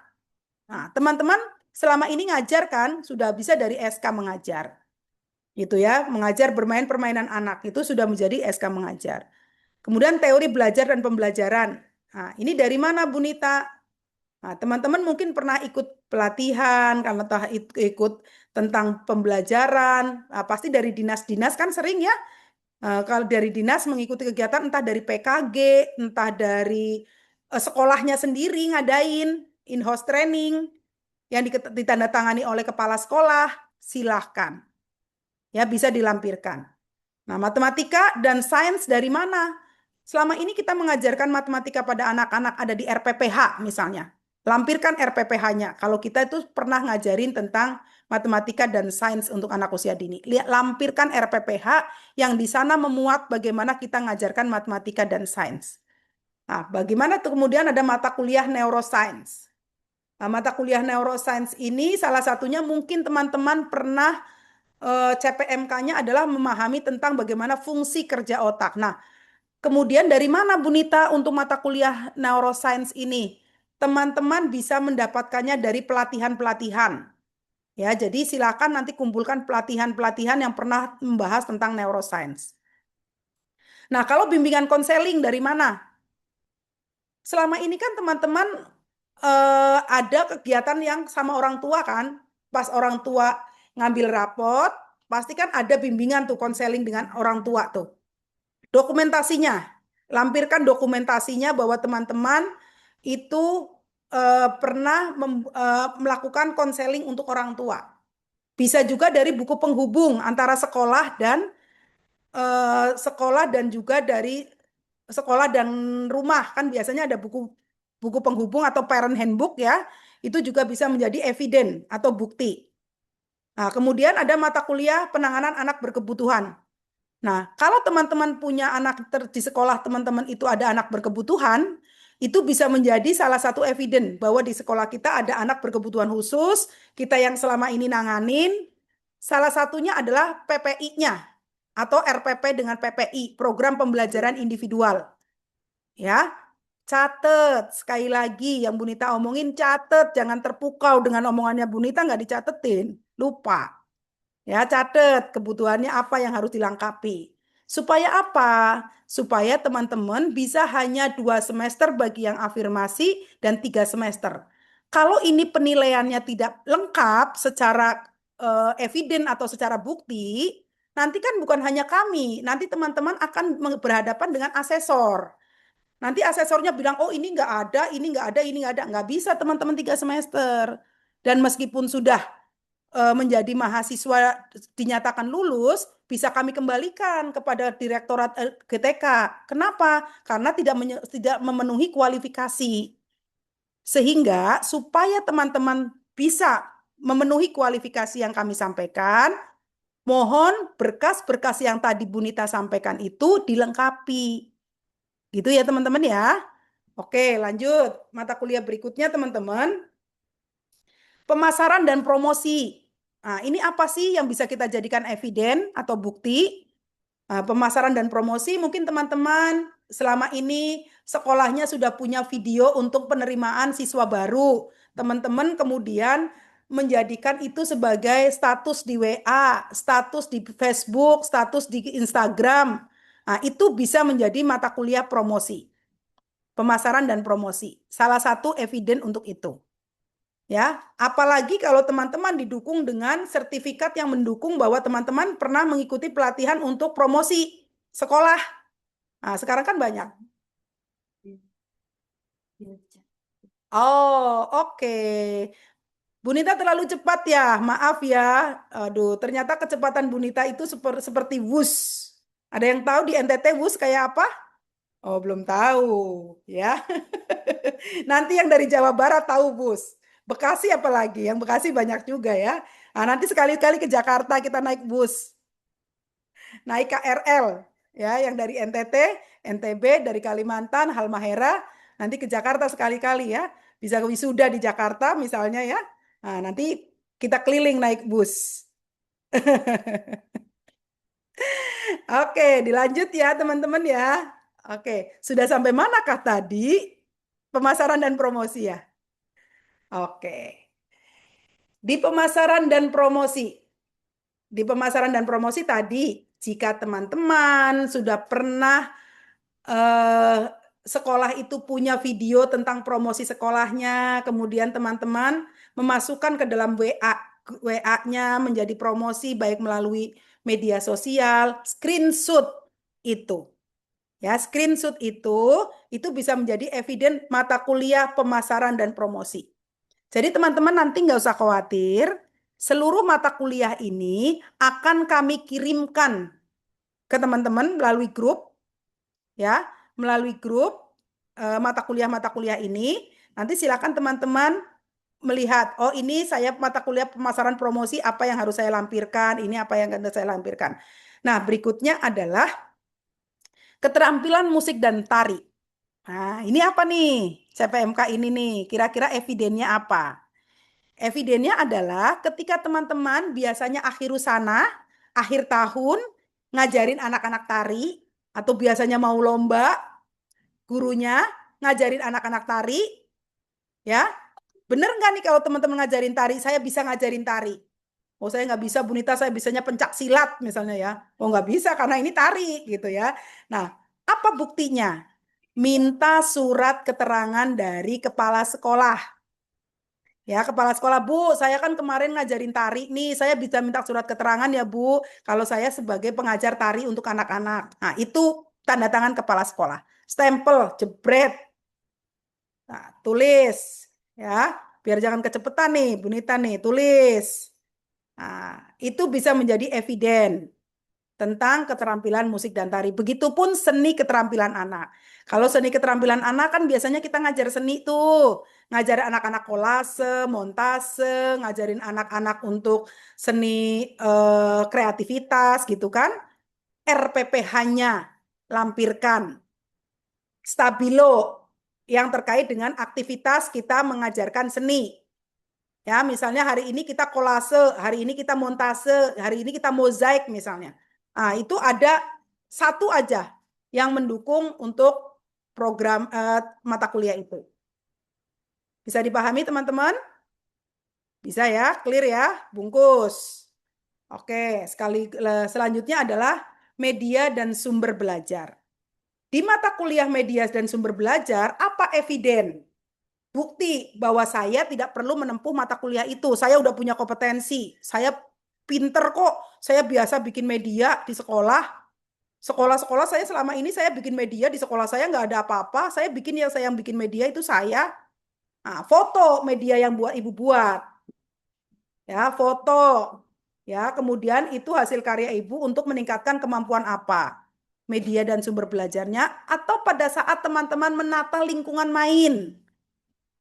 Nah, teman-teman selama ini ngajar kan sudah bisa dari SK mengajar. Gitu ya, mengajar bermain permainan anak itu sudah menjadi SK mengajar. Kemudian teori belajar dan pembelajaran. Nah, ini dari mana Bu Nita? Nah, teman-teman mungkin pernah ikut pelatihan, karena ikut tentang pembelajaran, nah, pasti dari dinas-dinas kan sering ya, kalau dari dinas mengikuti kegiatan entah dari PKG, entah dari sekolahnya sendiri ngadain in-house training yang ditandatangani oleh kepala sekolah, silahkan. Ya, bisa dilampirkan. Nah, matematika dan sains dari mana? Selama ini kita mengajarkan matematika pada anak-anak ada di RPPH misalnya. Lampirkan RPPH-nya. Kalau kita itu pernah ngajarin tentang matematika dan sains untuk anak usia dini. Lampirkan RPPH yang di sana memuat bagaimana kita ngajarkan matematika dan sains. Nah, bagaimana tuh kemudian ada mata kuliah neuroscience. Nah, mata kuliah neuroscience ini salah satunya mungkin teman-teman pernah CPMK-nya adalah memahami tentang bagaimana fungsi kerja otak. Nah, kemudian dari mana Bu Nita untuk mata kuliah neuroscience ini? Teman-teman bisa mendapatkannya dari pelatihan-pelatihan. Ya, jadi silakan nanti kumpulkan pelatihan-pelatihan yang pernah membahas tentang neuroscience. Nah, kalau bimbingan konseling dari mana? Selama ini kan teman-teman ada kegiatan yang sama orang tua kan? Pas orang tua ngambil rapot, pasti kan ada bimbingan tuh konseling dengan orang tua tuh. Dokumentasinya, lampirkan dokumentasinya bahwa teman-teman itu pernah melakukan konseling untuk orang tua. Bisa juga dari buku penghubung antara sekolah dan juga dari sekolah dan rumah, kan biasanya ada buku penghubung atau parent handbook ya, itu juga bisa menjadi eviden atau bukti. Nah, kemudian ada mata kuliah penanganan anak berkebutuhan. Nah, kalau teman-teman punya anak di sekolah teman-teman itu ada anak berkebutuhan, itu bisa menjadi salah satu eviden bahwa di sekolah kita ada anak berkebutuhan khusus, kita yang selama ini nanganin, salah satunya adalah PPI-nya atau RPP dengan PPI, program pembelajaran individual. Ya, catet sekali lagi yang Bu Nita omongin, catet, jangan terpukau dengan omongannya Bu Nita nggak dicatetin, lupa. Ya, catat kebutuhannya apa yang harus dilengkapi. Supaya apa? Supaya teman-teman bisa hanya 2 semester bagi yang afirmasi dan 3 semester. Kalau ini penilaiannya tidak lengkap secara eviden atau secara bukti, nanti kan bukan hanya kami, nanti teman-teman akan berhadapan dengan asesor. Nanti asesornya bilang, oh ini nggak ada, ini nggak ada, ini nggak ada. Nggak bisa teman-teman 3 semester. Dan meskipun sudah menjadi mahasiswa dinyatakan lulus, bisa kami kembalikan kepada Direktorat GTK. Kenapa? Karena tidak memenuhi kualifikasi. Sehingga supaya teman-teman bisa memenuhi kualifikasi yang kami sampaikan, mohon berkas-berkas yang tadi Bu Nita sampaikan itu dilengkapi. Gitu ya teman-teman ya. Oke, lanjut. Mata kuliah berikutnya teman-teman. Pemasaran dan promosi. Nah, ini apa sih yang bisa kita jadikan eviden atau bukti? Nah, pemasaran dan promosi mungkin teman-teman selama ini sekolahnya sudah punya video untuk penerimaan siswa baru. Teman-teman kemudian menjadikan itu sebagai status di WA, status di Facebook, status di Instagram. Nah, itu bisa menjadi mata kuliah promosi. Pemasaran dan promosi. Salah satu eviden untuk itu. Ya, apalagi kalau teman-teman didukung dengan sertifikat yang mendukung bahwa teman-teman pernah mengikuti pelatihan untuk promosi sekolah. Nah, sekarang kan banyak. Oh, oke. Bu Nita terlalu cepat ya, maaf ya. Aduh, ternyata kecepatan Bu Nita itu seperti wus. Ada yang tahu di NTT wus kayak apa? Oh, belum tahu ya. Nanti yang dari Jawa Barat tahu bus. Bekasi apalagi, yang Bekasi banyak juga ya. Nah, nanti sekali-kali ke Jakarta kita naik bus. Naik KRL ya, yang dari NTT, NTB, dari Kalimantan, Halmahera, nanti ke Jakarta sekali-kali ya. Bisa wisuda di Jakarta misalnya ya. Nah, nanti kita keliling naik bus. Oke, dilanjut ya teman-teman ya. Oke, sudah sampai manakah tadi pemasaran dan promosi ya? Oke. Di pemasaran dan promosi. Di pemasaran dan promosi tadi, jika teman-teman sudah pernah sekolah itu punya video tentang promosi sekolahnya, kemudian teman-teman memasukkan ke dalam WA-nya menjadi promosi baik melalui media sosial, screenshot itu. Ya, screenshot itu bisa menjadi eviden mata kuliah pemasaran dan promosi. Jadi teman-teman nanti nggak usah khawatir, seluruh mata kuliah ini akan kami kirimkan ke teman-teman melalui grup, ya, melalui grup mata kuliah ini. Nanti silakan teman-teman melihat, oh ini saya mata kuliah pemasaran promosi, apa yang harus saya lampirkan, ini apa yang harus saya lampirkan. Nah, berikutnya adalah keterampilan musik dan tari. Nah, ini apa nih? CPMK ini nih, kira-kira evidennya apa? Evidennya adalah ketika teman-teman biasanya akhir usana, akhir tahun, ngajarin anak-anak tari, atau biasanya mau lomba, gurunya ngajarin anak-anak tari, ya. Bener nggak nih kalau teman-teman ngajarin tari, saya bisa ngajarin tari? Oh saya nggak bisa Bu Nita, saya bisanya pencak silat misalnya ya. Oh nggak bisa karena ini tari gitu ya. Nah, apa buktinya? Minta surat keterangan dari kepala sekolah. Ya, kepala sekolah, Bu, saya kan kemarin ngajarin tari nih, saya bisa minta surat keterangan ya Bu, kalau saya sebagai pengajar tari untuk anak-anak. Nah, itu tanda tangan kepala sekolah. Stempel, jebret. Nah, tulis. Ya, biar jangan kecepatan nih, Bu Nita nih, tulis. Nah, itu bisa menjadi eviden tentang keterampilan musik dan tari. Begitupun seni keterampilan anak. Kalau seni keterampilan anak kan biasanya kita ngajar seni tuh. Ngajar anak-anak kolase, montase, ngajarin anak-anak untuk seni kreativitas gitu kan. RPPH-nya lampirkan. Stabilo yang terkait dengan aktivitas kita mengajarkan seni. Ya, misalnya hari ini kita kolase, hari ini kita montase, hari ini kita mozaik misalnya. Nah, itu ada satu aja yang mendukung untuk program mata kuliah itu. Bisa dipahami teman-teman? Bisa ya, clear ya, bungkus. Oke, selanjutnya adalah media dan sumber belajar. Di mata kuliah media dan sumber belajar, apa eviden? Bukti bahwa saya tidak perlu menempuh mata kuliah itu. Saya udah punya kompetensi. Saya pinter kok. Saya biasa bikin media di sekolah. Sekolah-sekolah saya selama ini saya bikin media di sekolah saya nggak ada apa-apa. Saya bikin yang bikin media itu saya. Nah, foto media yang ibu buat. Ya, foto. Ya, kemudian itu hasil karya ibu untuk meningkatkan kemampuan apa? Media dan sumber belajarnya, atau pada saat teman-teman menata lingkungan main.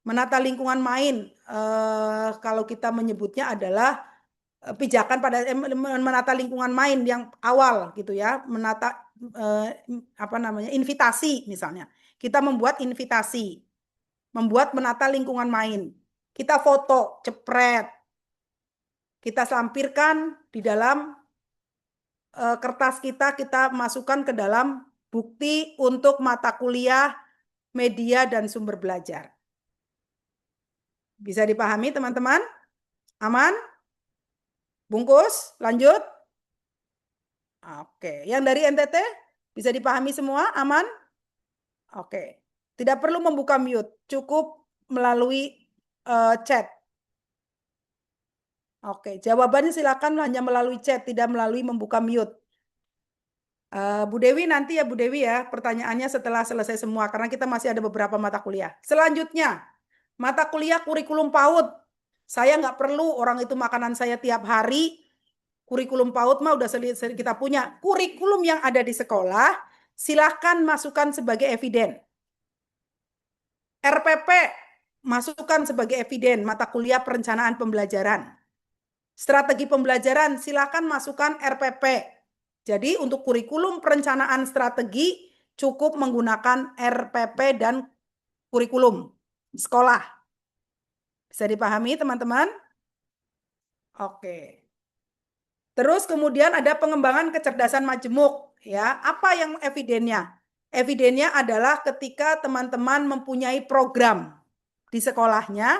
Menata lingkungan main, kalau kita menyebutnya adalah pijakan pada menata lingkungan main yang awal gitu ya, menata apa namanya, invitasi misalnya. Kita membuat invitasi, menata lingkungan main. Kita foto, cepret, kita lampirkan di dalam kertas kita masukkan ke dalam bukti untuk mata kuliah, media, dan sumber belajar. Bisa dipahami teman-teman? Aman? Bungkus? Lanjut? Oke, yang dari NTT bisa dipahami semua? Aman? Oke, tidak perlu membuka mute, cukup melalui chat. Oke, jawabannya silakan hanya melalui chat, tidak melalui membuka mute. Bu Dewi nanti ya Bu Dewi ya, pertanyaannya setelah selesai semua, karena kita masih ada beberapa mata kuliah. Selanjutnya, mata kuliah kurikulum PAUD. Saya nggak perlu orang itu makanan saya tiap hari. Kurikulum PAUD mah udah kita punya. Kurikulum yang ada di sekolah, silahkan masukkan sebagai eviden. RPP, masukkan sebagai eviden, mata kuliah perencanaan pembelajaran. Strategi pembelajaran, silahkan masukkan RPP. Jadi untuk kurikulum perencanaan strategi, cukup menggunakan RPP dan kurikulum sekolah. Bisa dipahami teman-teman? Oke. Terus kemudian ada pengembangan kecerdasan majemuk. Ya, apa yang evidennya? Evidennya adalah ketika teman-teman mempunyai program di sekolahnya,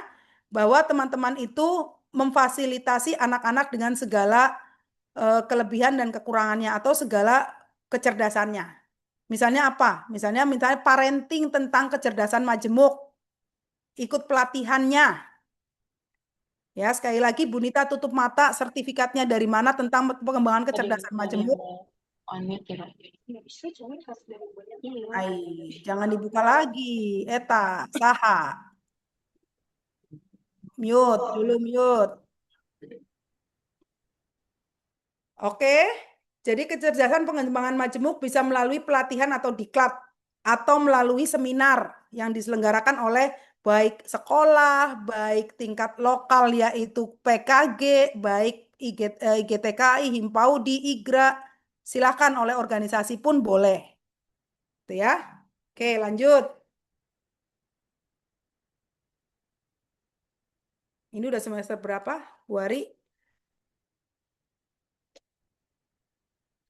bahwa teman-teman itu memfasilitasi anak-anak dengan segala kelebihan dan kekurangannya atau segala kecerdasannya. Misalnya apa? Misalnya parenting tentang kecerdasan majemuk. Ikut pelatihannya. Ya, sekali lagi Bu Nita tutup mata, sertifikatnya dari mana tentang pengembangan kecerdasan majemuk? Jangan dibuka lagi. Eta, saha. Mute, dulu mute. Oke, jadi kecerdasan pengembangan majemuk bisa melalui pelatihan atau diklat, atau melalui seminar yang diselenggarakan oleh baik sekolah, baik tingkat lokal yaitu PKG, baik IGTKI, Himpaudi, IGRA, silakan oleh organisasi pun boleh. Itu ya. Oke, lanjut. Ini udah semester berapa, Bu Ari?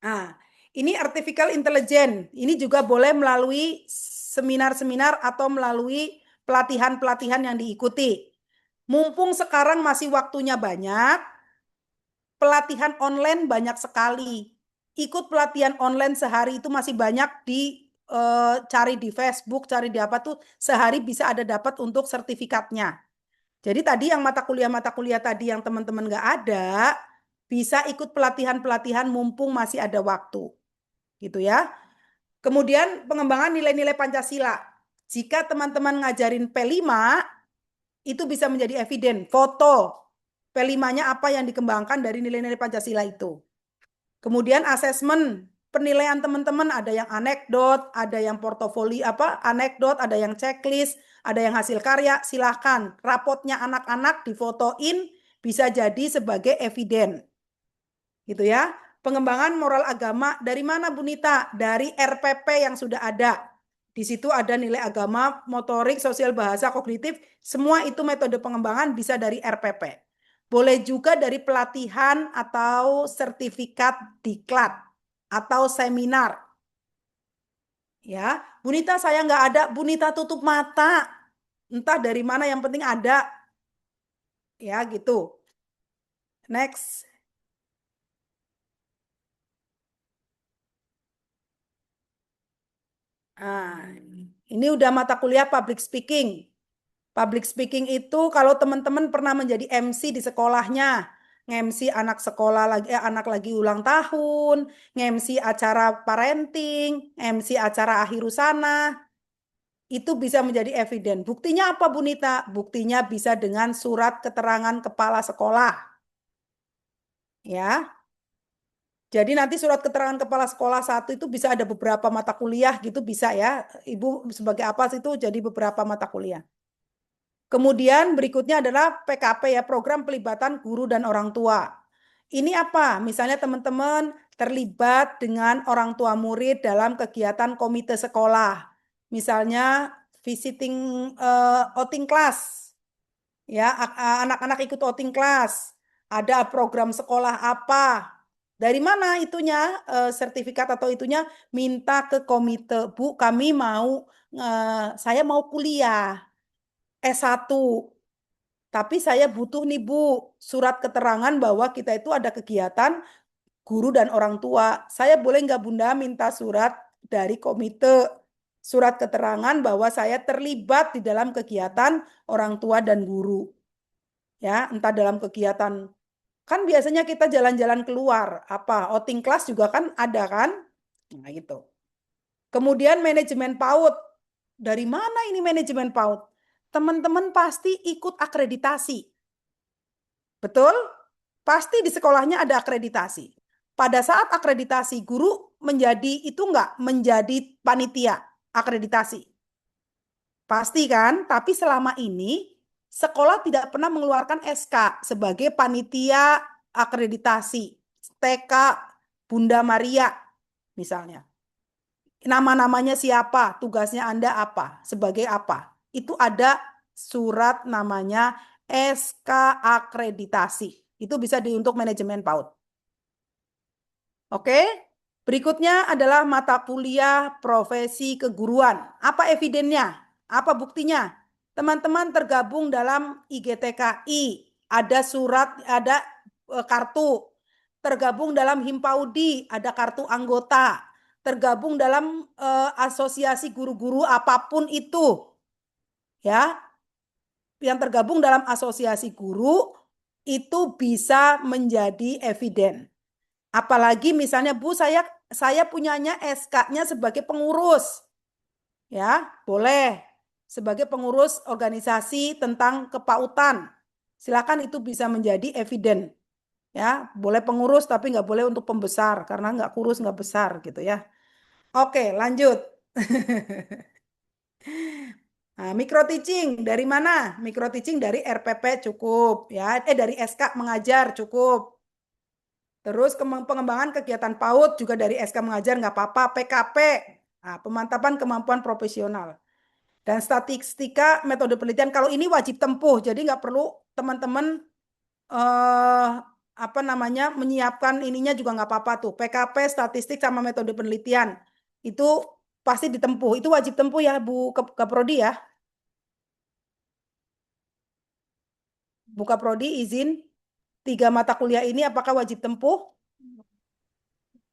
Nah, ini artificial intelligence. Ini juga boleh melalui seminar-seminar atau melalui pelatihan-pelatihan yang diikuti. Mumpung sekarang masih waktunya banyak, pelatihan online banyak sekali. Ikut pelatihan online sehari itu masih banyak cari di Facebook, cari di apa tuh, sehari bisa ada dapat untuk sertifikatnya. Jadi tadi yang mata kuliah tadi yang teman-teman nggak ada, bisa ikut pelatihan-pelatihan mumpung masih ada waktu. Gitu ya. Kemudian pengembangan nilai-nilai Pancasila. Jika teman-teman ngajarin P5, itu bisa menjadi eviden, foto. P5-nya apa yang dikembangkan dari nilai-nilai Pancasila itu. Kemudian asesmen, penilaian teman-teman ada yang anekdot, ada yang portofolio anekdot, ada yang checklist, ada yang hasil karya, silahkan. Rapotnya anak-anak difotoin, bisa jadi sebagai eviden. Gitu ya. Pengembangan moral agama, dari mana Bu Nita? Dari RPP yang sudah ada. Di situ ada nilai agama, motorik, sosial, bahasa, kognitif, semua itu metode pengembangan bisa dari RPP. Boleh juga dari pelatihan atau sertifikat diklat atau seminar. Ya, Bu Nita saya nggak ada, Bu Nita tutup mata. Entah dari mana, yang penting ada. Ya, gitu. Next. Nah, ini udah mata kuliah public speaking. Public speaking itu kalau teman-teman pernah menjadi MC di sekolahnya, nge-MC anak sekolah lagi, anak lagi ulang tahun, nge-MC acara parenting, MC acara akhir usana, itu bisa menjadi eviden. Buktinya apa, Bu Nita? Buktinya bisa dengan surat keterangan kepala sekolah. Ya. Jadi nanti surat keterangan kepala sekolah 1 itu bisa ada beberapa mata kuliah gitu, bisa ya. Ibu sebagai apa sih itu jadi beberapa mata kuliah. Kemudian berikutnya adalah PKP ya, program pelibatan guru dan orang tua. Ini apa? Misalnya teman-teman terlibat dengan orang tua murid dalam kegiatan komite sekolah. Misalnya visiting outing class. Ya, anak-anak ikut outing class. Ada program sekolah apa? Dari mana itunya sertifikat atau itunya minta ke komite. Bu, kami mau saya mau kuliah S1. Tapi saya butuh nih Bu, surat keterangan bahwa kita itu ada kegiatan guru dan orang tua. Saya boleh nggak Bunda minta surat dari komite, surat keterangan bahwa saya terlibat di dalam kegiatan orang tua dan guru. Ya, entah dalam kegiatan, kan biasanya kita jalan-jalan keluar, apa, outing class juga kan ada kan? Nah gitu. Kemudian manajemen PAUD. Dari mana ini manajemen PAUD? Teman-teman pasti ikut akreditasi. Betul? Pasti di sekolahnya ada akreditasi. Pada saat akreditasi, guru menjadi itu enggak menjadi panitia akreditasi. Pasti kan? Tapi selama ini sekolah tidak pernah mengeluarkan SK sebagai panitia akreditasi. TK Bunda Maria misalnya. Nama-namanya siapa? Tugasnya Anda apa? Sebagai apa? Itu ada surat namanya SK akreditasi. Itu bisa untuk manajemen PAUD. Oke, berikutnya adalah mata kuliah profesi keguruan. Apa evidennya? Apa buktinya? Teman-teman tergabung dalam IGTKI, ada surat, ada kartu. Tergabung dalam Himpaudi, ada kartu anggota. Tergabung dalam asosiasi guru-guru apapun itu. Ya, yang tergabung dalam asosiasi guru itu bisa menjadi eviden. Apalagi misalnya Bu, saya punyanya SK-nya sebagai pengurus. Ya, boleh sebagai pengurus organisasi tentang kepautan. Silakan, itu bisa menjadi eviden. Ya, boleh pengurus tapi nggak boleh untuk pembesar karena nggak kurus nggak besar gitu ya. Oke, lanjut. Nah, micro teaching dari mana? Micro teaching dari RPP cukup ya. Dari SK mengajar cukup. Terus pengembangan kegiatan PAUD juga dari SK mengajar nggak apa-apa. PKP, nah, pemantapan kemampuan profesional. Dan statistika metode penelitian, kalau ini wajib tempuh, jadi nggak perlu teman-teman menyiapkan ininya juga nggak apa-apa tuh. PKP, statistik sama metode penelitian itu pasti ditempuh. Itu wajib tempuh ya Bu Kaprodi ya. Bu Kaprodi izin 3 mata kuliah ini apakah wajib tempuh?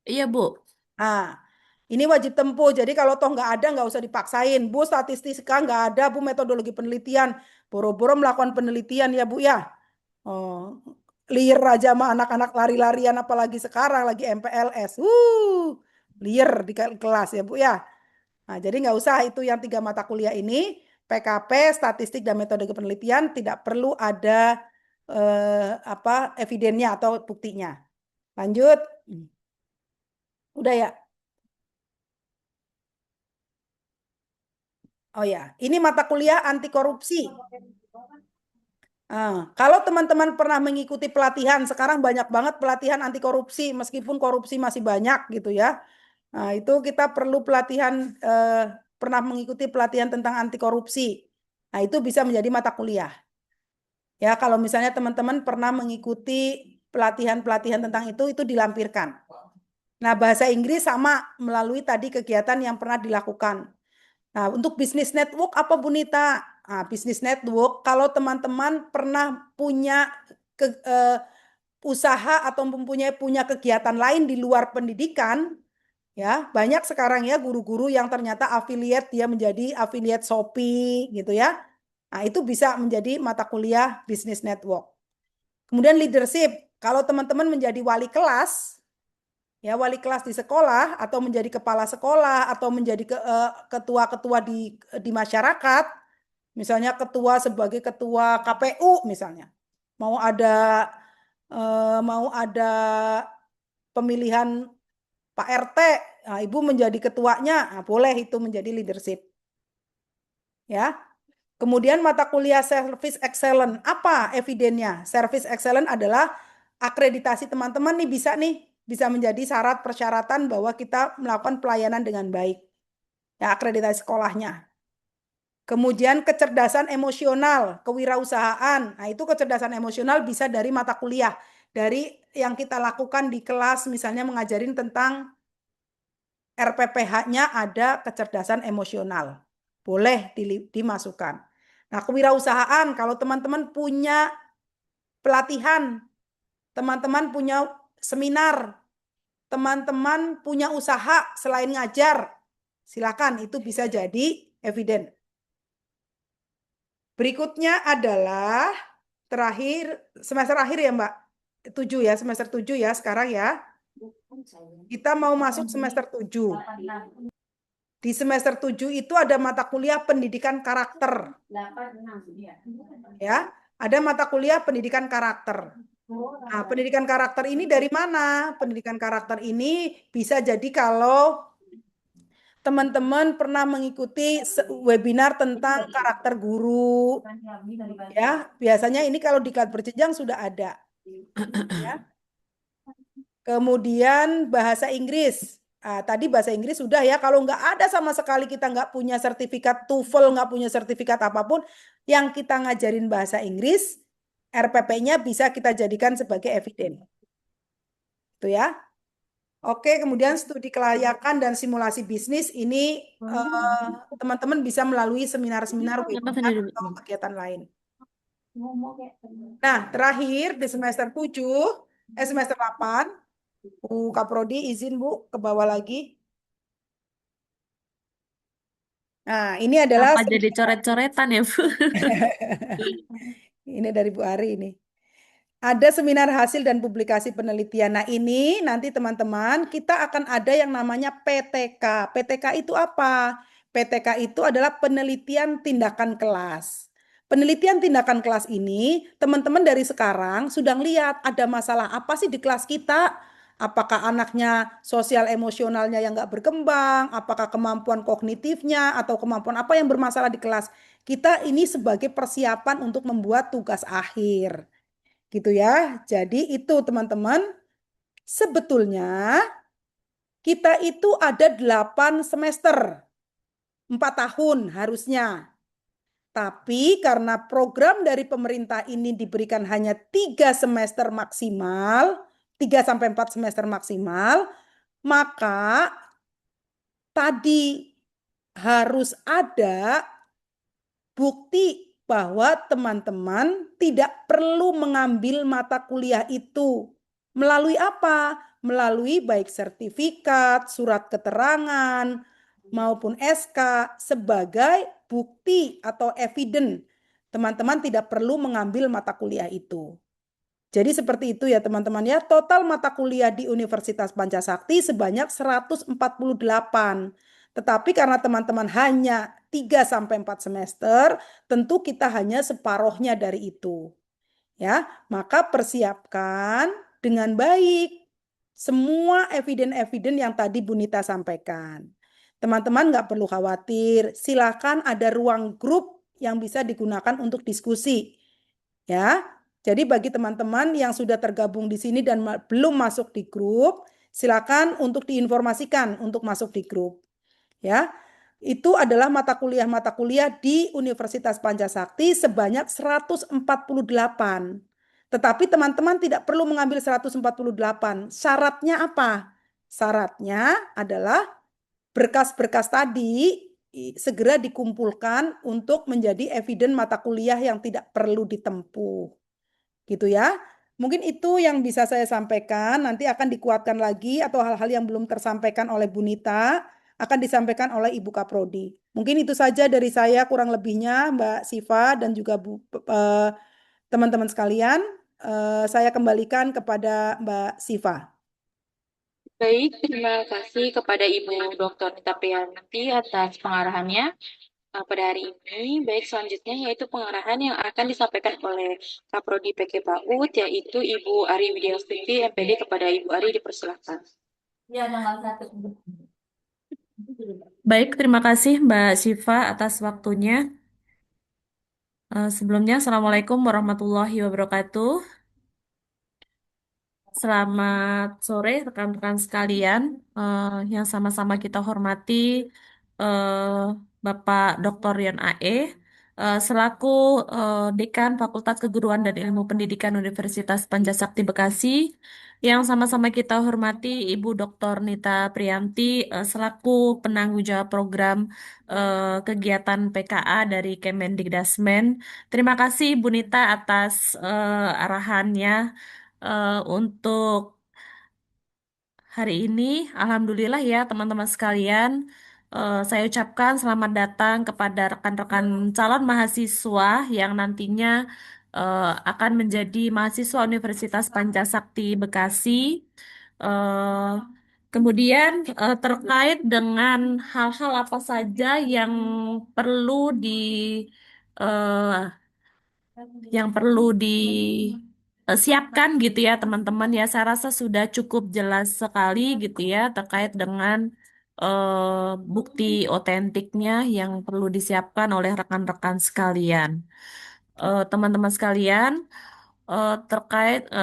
Iya Bu. Nah, ini wajib tempuh. Jadi kalau toh nggak ada nggak usah dipaksain. Bu, statistika nggak ada, Bu, metodologi penelitian. Boro-boro melakukan penelitian ya Bu ya. Oh, liar aja sama anak-anak lari-larian apalagi sekarang lagi MPLS. Liar di kelas ya Bu ya. Nah, jadi nggak usah itu yang 3 mata kuliah ini, PKP, statistik dan metode penelitian tidak perlu ada evidennya atau buktinya. Lanjut. Udah ya. Oh ya, ini mata kuliah anti korupsi. Kalau teman-teman pernah mengikuti pelatihan, sekarang banyak banget pelatihan anti korupsi, meskipun korupsi masih banyak gitu ya. Nah, itu kita perlu pelatihan, pernah mengikuti pelatihan tentang anti korupsi. Nah, itu bisa menjadi mata kuliah. Ya, kalau misalnya teman-teman pernah mengikuti pelatihan-pelatihan tentang itu dilampirkan. Nah, bahasa Inggris sama melalui tadi kegiatan yang pernah dilakukan. Nah, untuk bisnis network apa Bu Nita? Nah, bisnis network kalau teman-teman pernah punya usaha atau punya kegiatan lain di luar pendidikan, ya banyak sekarang ya guru-guru yang ternyata affiliate, dia menjadi affiliate Shopee gitu ya. Nah, itu bisa menjadi mata kuliah bisnis network. Kemudian leadership, Kalau teman-teman menjadi wali kelas, ya wali kelas di sekolah atau menjadi kepala sekolah atau menjadi ketua-ketua di masyarakat, misalnya ketua sebagai ketua KPU misalnya, mau ada pemilihan Pak RT, nah, Ibu menjadi ketuanya, nah, boleh itu menjadi leadership. Ya. Kemudian mata kuliah Service Excellent, apa evidennya? Service Excellent adalah akreditasi teman-teman nih bisa menjadi syarat persyaratan bahwa kita melakukan pelayanan dengan baik. Ya, akreditasi sekolahnya. Kemudian kecerdasan emosional, kewirausahaan. Nah, itu kecerdasan emosional bisa dari mata kuliah, dari yang kita lakukan di kelas, misalnya mengajarin tentang RPPH-nya ada kecerdasan emosional. Boleh dimasukkan. Nah, kewirausahaan, kalau teman-teman punya pelatihan, teman-teman punya seminar, teman-teman punya usaha selain ngajar, silakan itu bisa jadi eviden. Berikutnya adalah terakhir, semester akhir ya Mbak, 7 ya, semester 7 ya sekarang ya. Kita mau masuk semester 7. Di semester 7 itu ada mata kuliah pendidikan karakter. Ya, ada mata kuliah pendidikan karakter. Nah, pendidikan karakter ini dari mana? Pendidikan karakter ini bisa jadi kalau teman-teman pernah mengikuti webinar tentang karakter guru. Ya, biasanya ini kalau diklat berjenjang sudah ada. Ya. Kemudian bahasa Inggris. Nah, tadi bahasa Inggris sudah ya, kalau nggak ada sama sekali kita nggak punya sertifikat TOEFL, nggak punya sertifikat apapun, yang kita ngajarin bahasa Inggris, RPP-nya bisa kita jadikan sebagai eviden. Itu ya. Oke, kemudian studi kelayakan dan simulasi bisnis, ini teman-teman bisa melalui seminar-seminar, webinar, atau kegiatan lain. Nah, terakhir di semester 7, semester 8, Bu Kaprodi izin Bu ke bawah lagi. Nah, ini adalah Apa jadi coret-coretan ya, Bu? Ini dari Bu Ari ini. Ada seminar hasil dan publikasi penelitian. Nah, ini nanti teman-teman kita akan ada yang namanya PTK. PTK itu apa? PTK itu adalah penelitian tindakan kelas. Penelitian tindakan kelas ini, teman-teman dari sekarang sudah lihat ada masalah apa sih di kelas kita? Apakah anaknya sosial emosionalnya yang nggak berkembang? Apakah kemampuan kognitifnya atau kemampuan apa yang bermasalah di kelas? Kita ini sebagai persiapan untuk membuat tugas akhir. Gitu ya. Jadi itu teman-teman, sebetulnya kita itu ada 8 semester. 4 tahun harusnya. Tapi karena program dari pemerintah ini diberikan hanya 3 semester maksimal, 3-4 semester maksimal, maka tadi harus ada bukti bahwa teman-teman tidak perlu mengambil mata kuliah itu. Melalui apa? Melalui baik sertifikat, surat keterangan, maupun SK sebagai bukti atau eviden. Teman-teman tidak perlu mengambil mata kuliah itu. Jadi seperti itu ya teman-teman ya. Total mata kuliah di Universitas Pancasakti sebanyak 148. Tetapi karena teman-teman hanya 3-4 semester, tentu kita hanya separohnya dari itu. Ya, maka persiapkan dengan baik semua eviden-eviden yang tadi Bu Nita sampaikan. Teman-teman nggak perlu khawatir, silakan ada ruang grup yang bisa digunakan untuk diskusi. Ya, jadi bagi teman-teman yang sudah tergabung di sini dan belum masuk di grup, silakan untuk diinformasikan untuk masuk di grup. Ya, itu adalah mata kuliah di Universitas Pancasakti sebanyak 148. Tetapi teman-teman tidak perlu mengambil 148. Syaratnya apa? Syaratnya adalah berkas-berkas tadi segera dikumpulkan untuk menjadi eviden mata kuliah yang tidak perlu ditempuh. Gitu ya. Mungkin itu yang bisa saya sampaikan. Nanti akan dikuatkan lagi atau hal-hal yang belum tersampaikan oleh Bu Nita akan disampaikan oleh Ibu Kaprodi. Mungkin itu saja dari saya, kurang lebihnya Mbak Siva dan juga teman-teman sekalian. Saya kembalikan kepada Mbak Siva. Baik, terima kasih kepada Ibu Dr. Nita Priyanti atas pengarahannya pada hari ini. Baik, selanjutnya yaitu pengarahan yang akan disampaikan oleh Kaprodi PK PAUD, yaitu Ibu Ari Widiastuti, MPD. Kepada Ibu Ari, dipersilakan. Ya, tanggal 1. Baik, terima kasih Mbak Syifa atas waktunya. Sebelumnya, Assalamualaikum warahmatullahi wabarakatuh. Selamat sore rekan-rekan sekalian yang sama-sama kita hormati eh, Bapak Dr. Rian AE selaku Dekan Fakultas Keguruan dan Ilmu Pendidikan Universitas Pancasakti Bekasi, yang sama-sama kita hormati Ibu Dr. Nita Priyanti selaku penanggung jawab program kegiatan PKA dari Kemendikdasmen. Terima kasih Bu Nita atas arahannya untuk hari ini. Alhamdulillah ya teman-teman sekalian, saya ucapkan selamat datang kepada rekan-rekan calon mahasiswa yang nantinya akan menjadi mahasiswa Universitas Pancasakti Bekasi. Eh, Kemudian terkait dengan hal-hal apa saja yang perlu eh, disiapkan gitu ya teman-teman ya, saya rasa sudah cukup jelas sekali gitu ya terkait dengan bukti otentiknya yang perlu disiapkan oleh rekan-rekan sekalian. Teman-teman sekalian,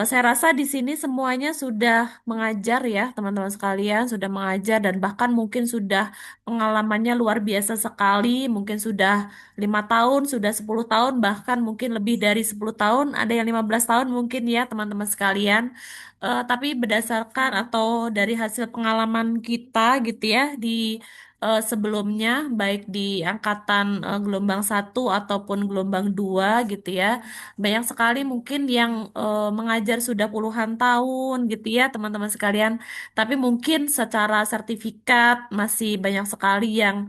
saya rasa di sini semuanya sudah mengajar ya teman-teman sekalian, sudah mengajar dan bahkan mungkin sudah pengalamannya luar biasa sekali, mungkin sudah 5 tahun, sudah 10 tahun, bahkan mungkin lebih dari 10 tahun, ada yang 15 tahun mungkin ya teman-teman sekalian. Tapi berdasarkan atau dari hasil pengalaman kita gitu ya di sebelumnya, baik di angkatan gelombang 1 ataupun gelombang 2 gitu ya, banyak sekali mungkin yang mengajar sudah puluhan tahun gitu ya teman-teman sekalian. Tapi mungkin secara sertifikat masih banyak sekali yang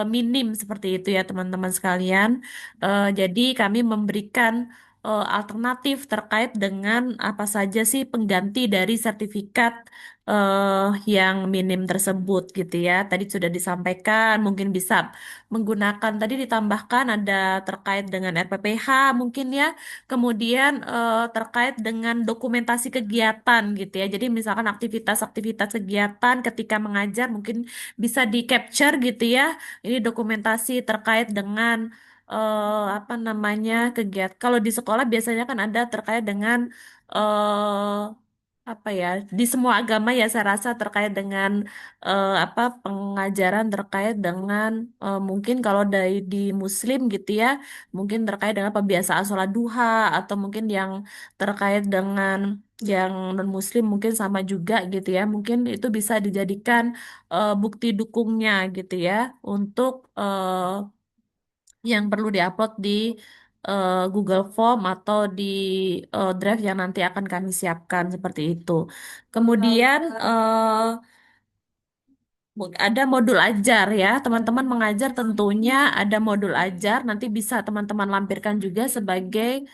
minim seperti itu ya teman-teman sekalian. Jadi kami memberikan alternatif terkait dengan apa saja sih pengganti dari sertifikat yang minim tersebut gitu ya. Tadi sudah disampaikan, mungkin bisa menggunakan, tadi ditambahkan ada terkait dengan RPPH mungkin ya. Kemudian terkait dengan dokumentasi kegiatan gitu ya. Jadi misalkan aktivitas-aktivitas kegiatan ketika mengajar mungkin bisa di capture gitu ya. Ini dokumentasi terkait dengan apa namanya kegiatan. Kalau di sekolah biasanya kan ada terkait dengan apa ya, di semua agama ya saya rasa terkait dengan apa pengajaran terkait dengan mungkin kalau dari di Muslim gitu ya, mungkin terkait dengan pembiasaan sholat duha, atau mungkin yang terkait dengan yang non Muslim mungkin sama juga gitu ya, mungkin itu bisa dijadikan bukti dukungnya gitu ya untuk yang perlu diupload di Google Form atau di Drive yang nanti akan kami siapkan seperti itu. Kemudian ada modul ajar ya, teman-teman mengajar tentunya ada modul ajar, nanti bisa teman-teman lampirkan juga sebagai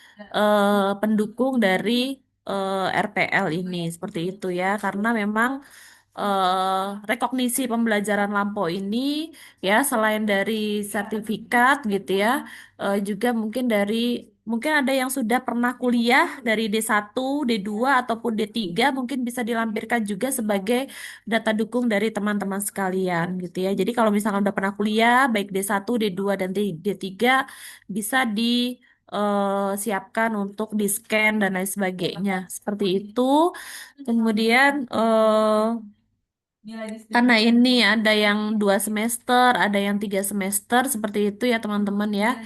pendukung dari RPL ini seperti itu ya, karena memang rekognisi pembelajaran lampau ini ya selain dari sertifikat gitu ya, juga mungkin ada yang sudah pernah kuliah dari D1, D2 ataupun D3, mungkin bisa dilampirkan juga sebagai data dukung dari teman-teman sekalian gitu ya. Jadi kalau misalkan udah pernah kuliah baik D1, D2 dan D3 bisa disiapkan untuk di-scan dan lain sebagainya. Seperti itu. Kemudian karena ini ada yang 2 semester, ada yang 3 semester, seperti itu ya teman-teman ya.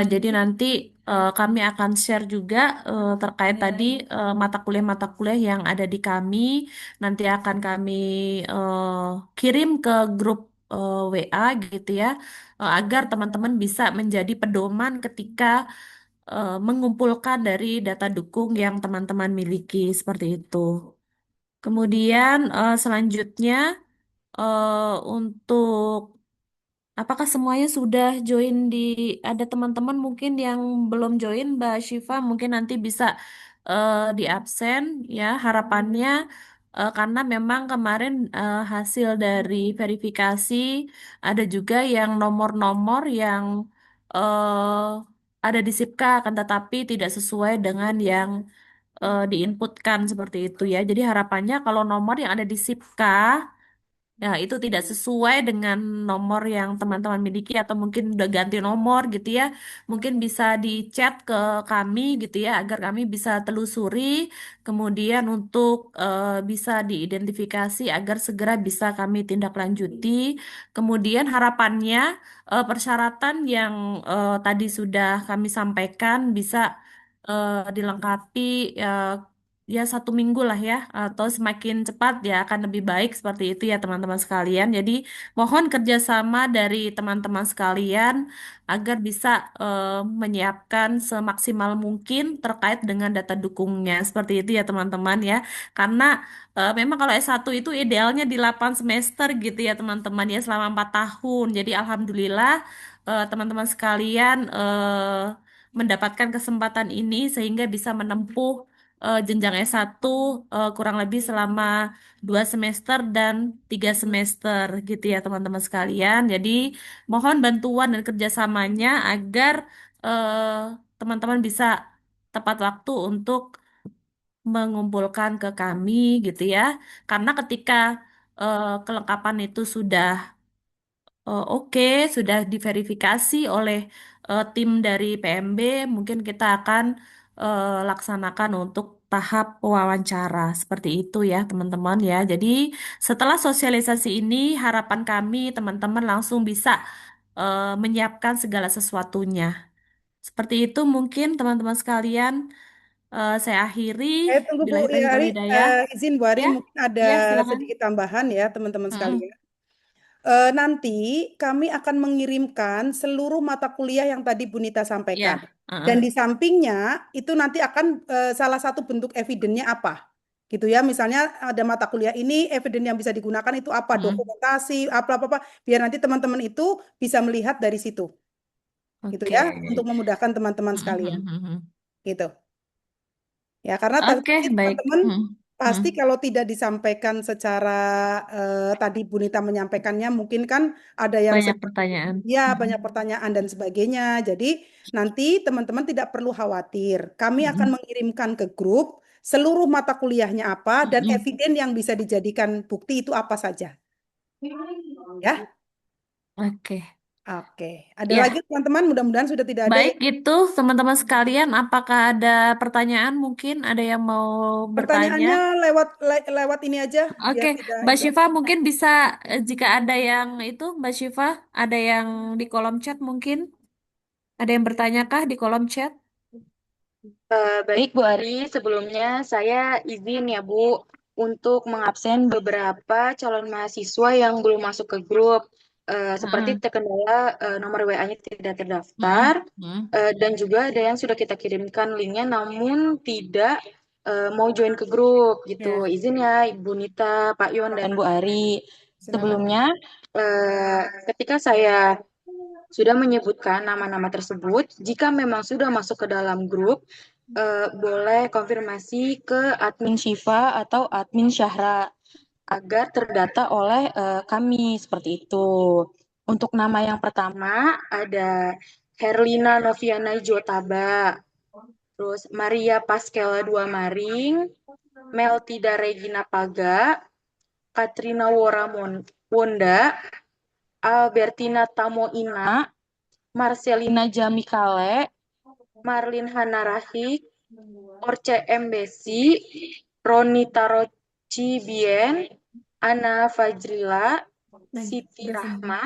Jadi nanti kami akan share juga terkait tadi mata kuliah-mata kuliah yang ada di kami. Nanti akan kami kirim ke grup WA gitu ya, agar teman-teman bisa menjadi pedoman ketika mengumpulkan dari data dukung yang teman-teman miliki seperti itu. Kemudian selanjutnya untuk apakah semuanya sudah join ada teman-teman mungkin yang belum join, Mbak Syifa mungkin nanti bisa di absen ya harapannya karena memang kemarin hasil dari verifikasi ada juga yang nomor-nomor yang ada di SIPK akan tetapi tidak sesuai dengan yang diinputkan seperti itu ya. Jadi harapannya kalau nomor yang ada di SIPK ya, itu tidak sesuai dengan nomor yang teman-teman miliki atau mungkin udah ganti nomor gitu ya. Mungkin bisa di-chat ke kami gitu ya agar kami bisa telusuri kemudian untuk bisa diidentifikasi agar segera bisa kami tindak lanjuti. Kemudian harapannya persyaratan yang tadi sudah kami sampaikan bisa dilengkapi ya 1 minggu lah ya atau semakin cepat ya akan lebih baik seperti itu ya teman-teman sekalian. Jadi mohon kerjasama dari teman-teman sekalian agar bisa menyiapkan semaksimal mungkin terkait dengan data dukungnya seperti itu ya teman-teman ya. Karena memang kalau S1 itu idealnya di 8 semester gitu ya teman-teman ya selama 4 tahun. Jadi alhamdulillah teman-teman sekalian mendapatkan kesempatan ini sehingga bisa menempuh jenjang S1 kurang lebih selama 2 semester dan 3 semester gitu ya teman-teman sekalian. Jadi mohon bantuan dan kerjasamanya agar teman-teman bisa tepat waktu untuk mengumpulkan ke kami gitu ya. Karena ketika kelengkapan itu sudah oke, sudah diverifikasi oleh tim dari PMB, mungkin kita akan laksanakan untuk tahap wawancara. Seperti itu ya, teman-teman ya. Jadi, setelah sosialisasi ini, harapan kami teman-teman langsung bisa menyiapkan segala sesuatunya. Seperti itu mungkin teman-teman sekalian, saya akhiri. Tunggu Bu Billahi taufiq wal Ari, hidayah. izin Bu Ari, Ya, mungkin ada ya silakan. sedikit tambahan ya teman-teman Mm-mm. sekalian. Nanti kami akan mengirimkan seluruh mata kuliah yang tadi Bu Nita sampaikan. Ya, Dan di sampingnya itu nanti akan salah satu bentuk evidennya apa. Gitu ya, misalnya ada mata kuliah ini, eviden yang bisa digunakan itu apa, dokumentasi, apa-apa, biar nanti teman-teman itu bisa melihat dari situ. Gitu Oke. ya, untuk memudahkan teman-teman sekalian. Gitu. Ya, karena Oke, tadi baik. teman-teman pasti kalau tidak disampaikan secara tadi Bu Nita menyampaikannya mungkin kan ada yang Banyak pertanyaan. ya banyak pertanyaan dan sebagainya. Jadi nanti teman-teman tidak perlu khawatir. Kami akan mengirimkan ke grup seluruh mata kuliahnya apa dan eviden yang bisa dijadikan bukti itu apa saja. Ya. Oke. Oke. Ada Ya. lagi teman-teman? Mudah-mudahan sudah tidak ada Baik, ya. gitu teman-teman sekalian. Apakah ada pertanyaan? Mungkin ada yang mau bertanya? Pertanyaannya lewat ini aja biar Oke, tidak Mbak itu. Syifa mungkin bisa jika ada yang itu, Mbak Syifa ada yang di kolom chat mungkin? Ada yang bertanyakah di kolom chat? Baik Bu Ari, sebelumnya saya izin ya Bu untuk mengabsen beberapa calon mahasiswa yang belum masuk ke grup. Seperti terkendala nomor WA-nya tidak terdaftar, dan juga ada yang sudah kita kirimkan linknya namun tidak mau join ke grup gitu. Izin ya Ibu Nita, Pak Yon, dan Bu Ari. Sebelumnya, ketika saya sudah menyebutkan nama-nama tersebut, jika memang sudah masuk ke dalam grup, boleh konfirmasi ke admin Syifa atau admin Syahra agar terdata oleh kami seperti itu. Untuk nama yang pertama ada Herlina Noviana Jotaba, terus Maria Pascala Dua Maring, Meltida Regina Paga, Katrina Wonda, Albertina Tamoina, Marcelina Jamikale, Marlin Hanarahik, Orce Mbesi, Ronita Bien, Ana Fajrila, Siti Rahma,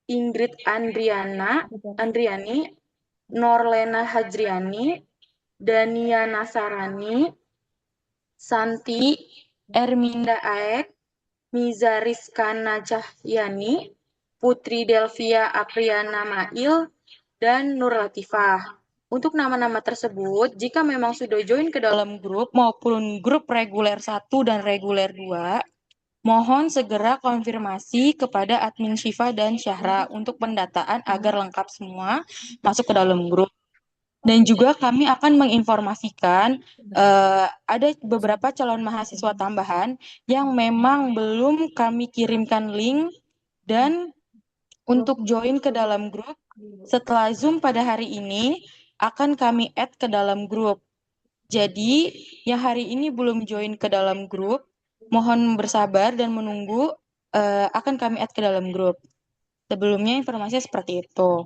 Ingrid Andriani, Norlena Hajriani, Dania Nasarani, Santi, Erminda Aek, Miza Rizkana Cahyani, Putri Delvia Apriana Mail, dan Nur Latifah. Untuk nama-nama tersebut, jika memang sudah join ke dalam grup maupun grup reguler 1 dan reguler 2, mohon segera konfirmasi kepada admin Syifa dan Syahra untuk pendataan agar lengkap semua masuk ke dalam grup. Dan juga kami akan menginformasikan ada beberapa calon mahasiswa tambahan yang memang belum kami kirimkan link dan untuk join ke dalam grup setelah Zoom pada hari ini akan kami add ke dalam grup. Jadi yang hari ini belum join ke dalam grup, mohon bersabar dan menunggu akan kami add ke dalam grup. Sebelumnya informasinya seperti itu.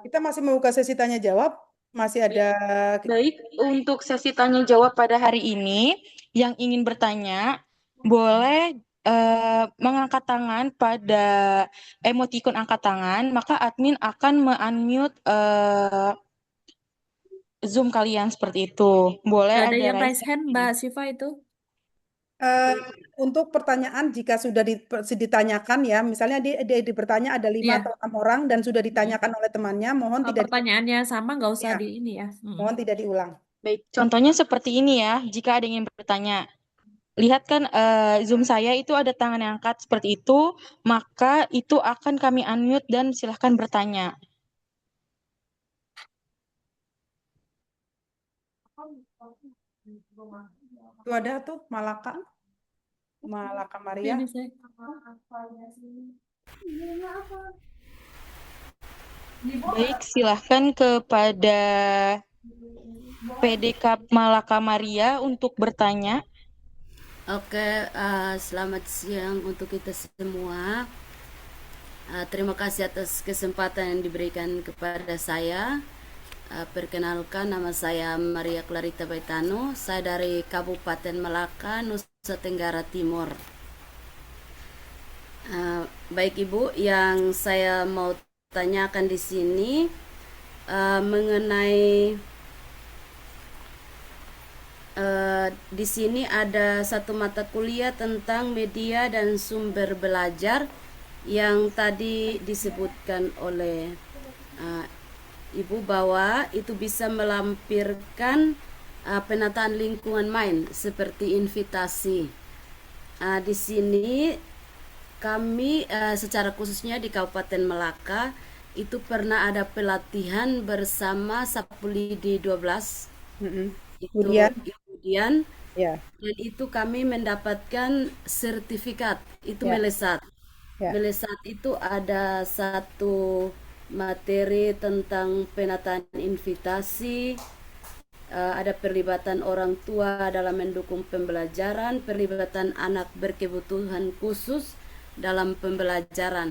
Kita masih membuka sesi tanya jawab. Masih ada. Baik, untuk sesi tanya jawab pada hari ini, yang ingin bertanya boleh mengangkat tangan pada emoticon angkat tangan, maka admin akan me-unmute Zoom kalian seperti itu. Boleh Nggak ada ada yang raise hand, Mbak Siva itu. Untuk pertanyaan jika sudah ditanyakan ya, misalnya dia bertanya ada 5 Iya. atau 6 orang dan sudah ditanyakan oleh temannya, mohon Kalau tidak pertanyaannya sama, nggak usah Ya. di ini ya. mohon tidak diulang. Baik, contohnya seperti ini ya, jika ada yang ingin bertanya. Lihat kan Zoom saya itu ada tangan yang angkat seperti itu, maka itu akan kami unmute dan silahkan bertanya. Itu ada tuh Malaka Maria. Ini saya. Baik, silahkan kepada PDK Malaka Maria untuk bertanya. Oke, selamat siang untuk kita semua. Terima kasih atas kesempatan yang diberikan kepada saya. Perkenalkan, nama saya Maria Clarita Baitano. Saya dari Kabupaten Malaka, Nusa Tenggara Timur. Baik Ibu, yang saya mau tanyakan di sini mengenai di sini ada satu mata kuliah tentang media dan sumber belajar yang tadi disebutkan oleh Ibu bahwa itu bisa melampirkan penataan lingkungan main seperti invitasi. Di sini kami secara khususnya di Kabupaten Malaka itu pernah ada pelatihan bersama Sapulidi 12. Kemudian ya. Dan itu kami mendapatkan sertifikat itu Ya. melesat. Ya. Melesat itu ada satu materi tentang penataan invitasi, ada perlibatan orang tua dalam mendukung pembelajaran, perlibatan anak berkebutuhan khusus dalam pembelajaran.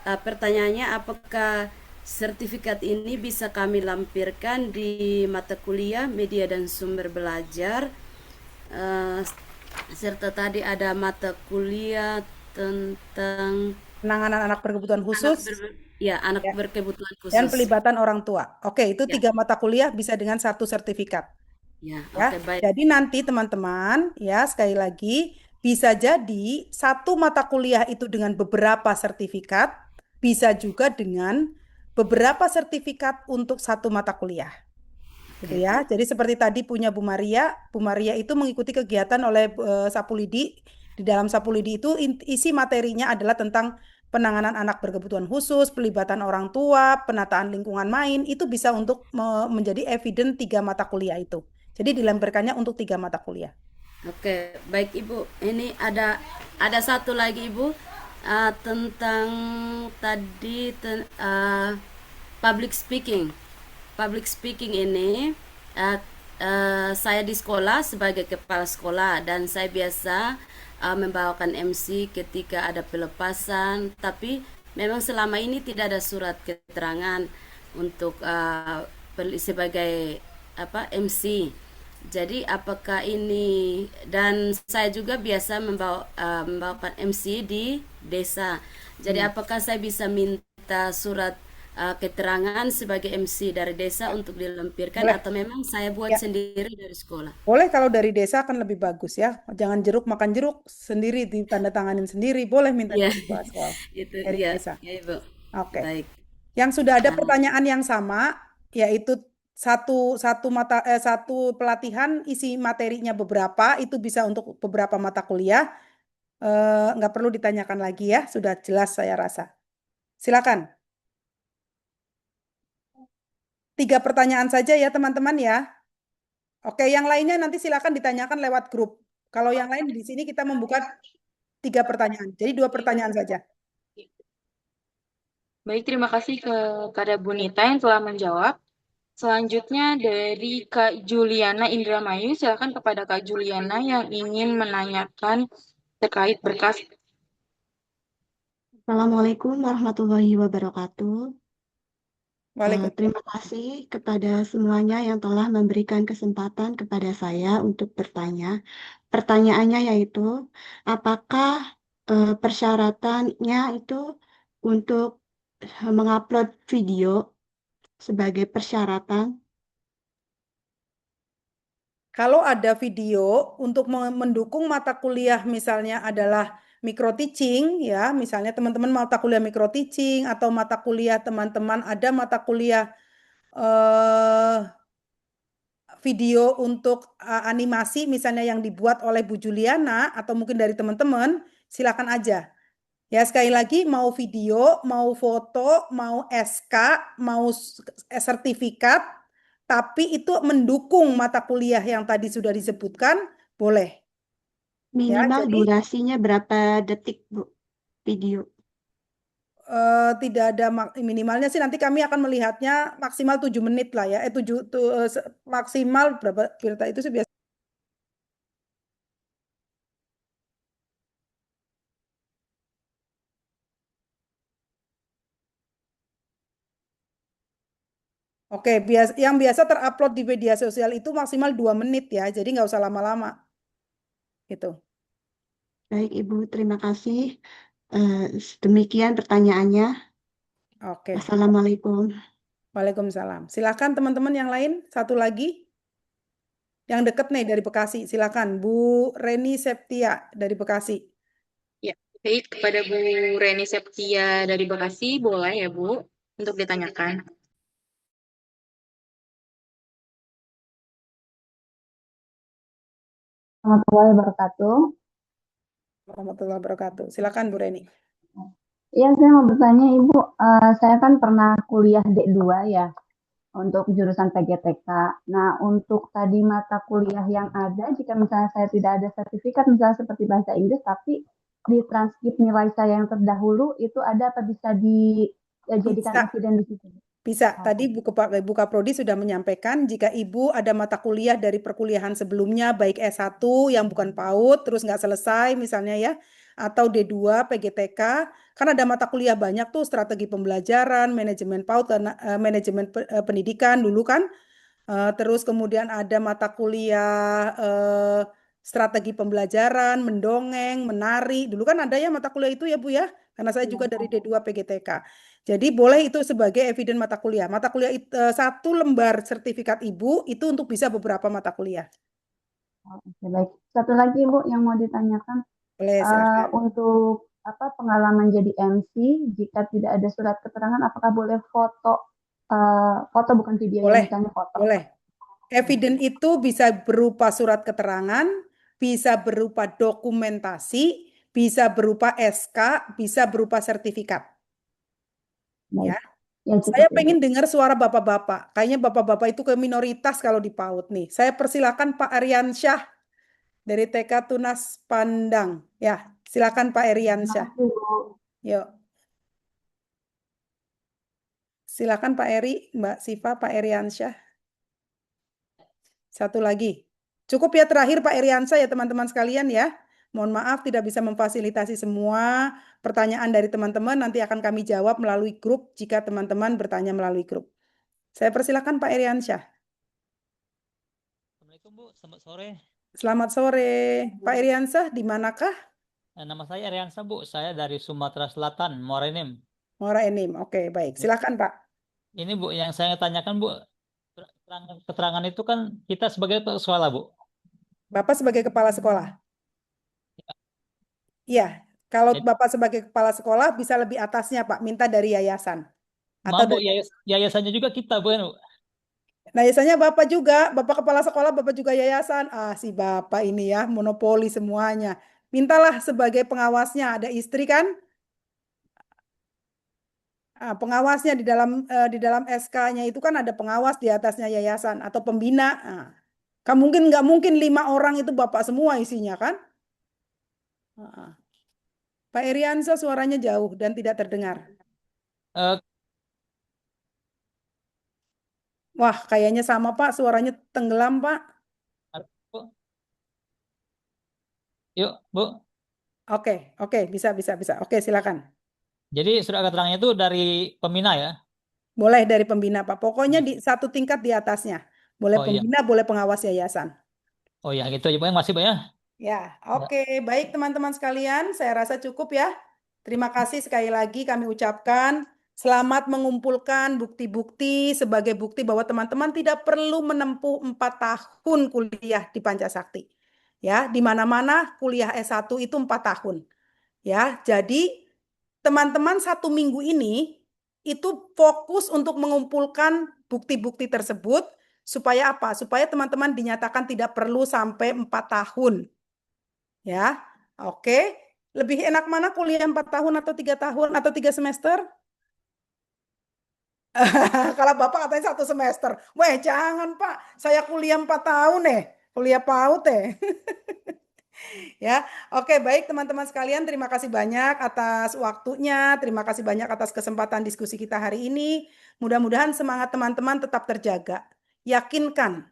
Pertanyaannya, apakah sertifikat ini bisa kami lampirkan di mata kuliah media dan sumber belajar, serta tadi ada mata kuliah tentang penanganan anak berkebutuhan khusus, anak berkebutuhan khusus dan pelibatan orang tua. Oke, itu Ya. 3 mata kuliah bisa dengan 1 sertifikat. Ya, Ya. oke, baik. Jadi nanti teman-teman ya sekali lagi bisa jadi 1 mata kuliah itu dengan beberapa sertifikat, bisa juga dengan beberapa sertifikat untuk 1 mata kuliah. Gitu ya. Jadi seperti tadi punya Bu Maria itu mengikuti kegiatan oleh Sapulidi. Di dalam Sapulidi itu isi materinya adalah tentang penanganan anak berkebutuhan khusus, pelibatan orang tua, penataan lingkungan main, itu bisa untuk menjadi evidence 3 mata kuliah itu. Jadi dilampirkannya untuk 3 mata kuliah. Oke, baik Ibu. Ini ada satu lagi Ibu tentang tadi public speaking. Public speaking ini saya di sekolah sebagai kepala sekolah dan saya biasa membawakan MC ketika ada pelepasan, tapi memang selama ini tidak ada surat keterangan untuk sebagai MC. Jadi apakah ini, dan saya juga biasa membawakan MC di desa. Jadi apakah saya bisa minta surat keterangan sebagai MC dari desa untuk dilampirkan, Boleh. atau memang saya buat Ya. sendiri dari sekolah? Boleh, kalau dari desa akan lebih bagus ya. Jangan jeruk makan jeruk sendiri, ditandatanganin sendiri. Boleh minta Ya, dari sekolah. itu Dari dia. desa. Ya, Ibu. Oke. Baik. Yang sudah ada pertanyaan yang sama, yaitu satu pelatihan isi materinya beberapa, itu bisa untuk beberapa mata kuliah. nggak perlu ditanyakan lagi ya, sudah jelas saya rasa. Silakan. 3 pertanyaan saja ya teman-teman ya. Oke, yang lainnya nanti silakan ditanyakan lewat grup. Kalau yang lain di sini kita membuka 3 pertanyaan. Jadi 2 pertanyaan saja. Baik, terima kasih kepada Bu Nita yang telah menjawab. Selanjutnya dari Kak Juliana Indramayu, silakan kepada Kak Juliana yang ingin menanyakan terkait berkas. Assalamualaikum warahmatullahi wabarakatuh. Waalaikumsalam. Terima kasih kepada semuanya yang telah memberikan kesempatan kepada saya untuk bertanya. Pertanyaannya yaitu, apakah persyaratannya itu untuk mengupload video sebagai persyaratan? Kalau ada video untuk mendukung mata kuliah misalnya adalah micro teaching ya, misalnya teman-teman mata kuliah micro teaching atau mata kuliah teman-teman ada mata kuliah video untuk animasi misalnya yang dibuat oleh Bu Juliana atau mungkin dari teman-teman, silakan aja. Ya sekali lagi mau video, mau foto, mau SK, mau sertifikat, tapi itu mendukung mata kuliah yang tadi sudah disebutkan, boleh. Ya, Minimal jadi durasinya berapa detik, Bu, video? tidak ada minimalnya sih, nanti kami akan melihatnya maksimal 7 menit lah ya. 7 maksimal berapa berita itu sih biasa. Oke, yang biasa terupload di media sosial itu maksimal 2 menit ya, jadi nggak usah lama-lama. Gitu. Baik, Ibu, terima kasih. Demikian pertanyaannya. Oke. Assalamualaikum. Waalaikumsalam. Silakan teman-teman yang lain, satu lagi. Yang deket nih dari Bekasi, silakan Bu Reni Septia dari Bekasi. Ya, baik, kepada Bu Reni Septia dari Bekasi, boleh ya Bu, untuk ditanyakan. Warahmatullahi wabarakatuh. Warahmatullahi wabarakatuh. Silakan Bu Reni. Iya, saya mau bertanya Ibu, saya kan pernah kuliah D2 ya, untuk jurusan PGTK. Nah, untuk tadi mata kuliah yang ada, jika misalnya saya tidak ada sertifikat, misalnya seperti bahasa Inggris, tapi di transkrip nilai saya yang terdahulu, itu ada apa bisa dijadikan Bisa. eviden di situ? Bisa, tadi Bu Kaprodi sudah menyampaikan jika Ibu ada mata kuliah dari perkuliahan sebelumnya, baik S1 yang bukan PAUD, terus nggak selesai misalnya ya, atau D2 PGTK, kan ada mata kuliah banyak tuh, strategi pembelajaran, manajemen PAUD, manajemen pendidikan dulu kan, terus kemudian ada mata kuliah strategi pembelajaran, mendongeng, menari, dulu kan ada ya mata kuliah itu ya Bu ya, karena saya juga dari D2 PGTK. Jadi boleh itu sebagai eviden mata kuliah. Mata kuliah 1 lembar sertifikat Ibu itu untuk bisa beberapa mata kuliah. Oke, baik. Satu lagi Bu yang mau ditanyakan, Boleh, silakan. untuk pengalaman jadi MC, jika tidak ada surat keterangan, apakah boleh foto, foto bukan video, Boleh, misalnya foto? boleh. Eviden itu bisa berupa surat keterangan, bisa berupa dokumentasi, bisa berupa SK, bisa berupa sertifikat. Ya. Saya pengen dengar suara bapak-bapak. Kayaknya bapak-bapak itu ke minoritas kalau di PAUD nih. Saya persilakan Pak Aryansyah dari TK Tunas Pandang. Ya, silakan Pak Aryansyah. Yuk. Silakan Pak Eri, Mbak Siva, Pak Aryansyah. Satu lagi. Cukup ya terakhir Pak Aryansyah ya teman-teman sekalian ya. Mohon maaf tidak bisa memfasilitasi semua pertanyaan dari teman-teman. Nanti akan kami jawab melalui grup jika teman-teman bertanya melalui grup. Saya persilakan Pak Aryansyah. Assalamualaikum Bu, selamat sore. Selamat sore. Pak Aryansyah, di manakah? Nama saya Aryansyah Bu, saya dari Sumatera Selatan, Muara Enim. Muara Enim, oke baik. Silakan Pak. Ini Bu, yang saya tanyakan Bu, keterangan itu kan kita sebagai sekolah Bu. Bapak sebagai kepala sekolah? Iya, kalau Bapak sebagai kepala sekolah bisa lebih atasnya Pak, minta dari yayasan. Atau Bu, yayasannya juga kita Bu. Nah, yayasannya Bapak juga, Bapak kepala sekolah, Bapak juga yayasan. Ah, si Bapak ini ya, monopoli semuanya. mintalah sebagai pengawasnya. Ada istri kan? Pengawasnya di dalam SK-nya itu kan ada pengawas di atasnya yayasan atau pembina. Kan mungkin nggak mungkin 5 orang itu bapak semua isinya kan? Pak Eriansa suaranya jauh dan tidak terdengar. Eh, Wah, kayaknya sama Pak, suaranya tenggelam Pak. Bu. Yuk, Bu. Oke, bisa. Oke, silakan. Jadi surat keterangannya itu dari pembina ya? Boleh dari pembina Pak. Pokoknya di satu tingkat di atasnya. Boleh Oh iya. pembina, boleh pengawas yayasan. Oh ya, gitu aja Bu. Masih Bu ya. Ya, oke. Baik teman-teman sekalian, saya rasa cukup ya. Terima kasih sekali lagi kami ucapkan. Selamat mengumpulkan bukti-bukti sebagai bukti bahwa teman-teman tidak perlu menempuh 4 tahun kuliah di Pancasakti. Ya, di mana-mana kuliah S1 itu 4 tahun. Ya, jadi teman-teman 1 minggu ini itu fokus untuk mengumpulkan bukti-bukti tersebut supaya apa? Supaya teman-teman dinyatakan tidak perlu sampai 4 tahun. Ya, oke. Lebih enak mana kuliah 4 tahun atau 3 tahun atau 3 semester? Kalau Bapak katanya 1 semester. Weh, jangan Pak. Saya kuliah 4 tahun Kuliah PAUD Ya, oke, baik teman-teman sekalian, terima kasih banyak atas waktunya, terima kasih banyak atas kesempatan diskusi kita hari ini. Mudah-mudahan semangat teman-teman tetap terjaga. Yakinkan,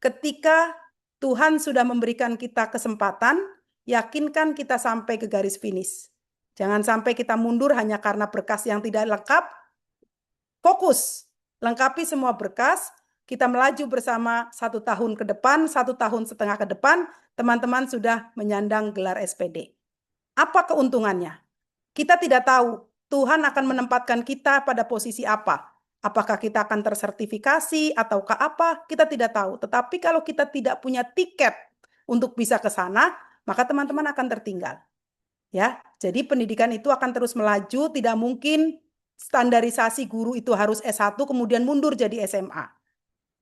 ketika Tuhan sudah memberikan kita kesempatan, yakinkan kita sampai ke garis finish. Jangan sampai kita mundur hanya karena berkas yang tidak lengkap. Fokus, lengkapi semua berkas, kita melaju bersama 1 tahun ke depan, 1,5 tahun ke depan, teman-teman sudah menyandang gelar SPD. Apa keuntungannya? Kita tidak tahu Tuhan akan menempatkan kita pada posisi apa. Apakah kita akan tersertifikasi ataukah apa? Kita tidak tahu. Tetapi kalau kita tidak punya tiket untuk bisa ke sana, maka teman-teman akan tertinggal. Ya, jadi pendidikan itu akan terus melaju, tidak mungkin standarisasi guru itu harus S1 kemudian mundur jadi SMA.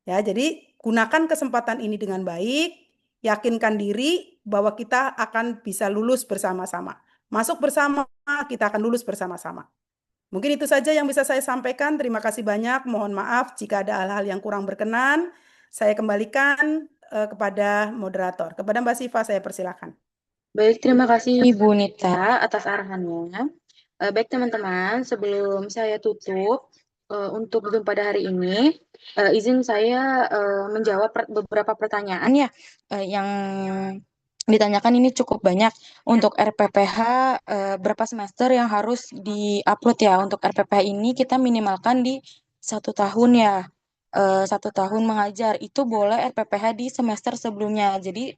Ya, jadi gunakan kesempatan ini dengan baik, yakinkan diri bahwa kita akan bisa lulus bersama-sama. Masuk bersama, kita akan lulus bersama-sama. Mungkin itu saja yang bisa saya sampaikan. Terima kasih banyak. Mohon maaf jika ada hal-hal yang kurang berkenan. Saya kembalikan kepada moderator. Kepada Mbak Siva saya persilakan. Baik, terima kasih Bu Nita atas arahannya. Baik teman-teman, sebelum saya tutup untuk Zoom pada hari ini, izin saya menjawab beberapa pertanyaan ya yang ditanyakan ini cukup banyak. Untuk RPPH berapa semester yang harus di-upload ya? Untuk RPPH ini kita minimalkan di 1 tahun ya. 1 tahun mengajar itu boleh RPPH di semester sebelumnya. Jadi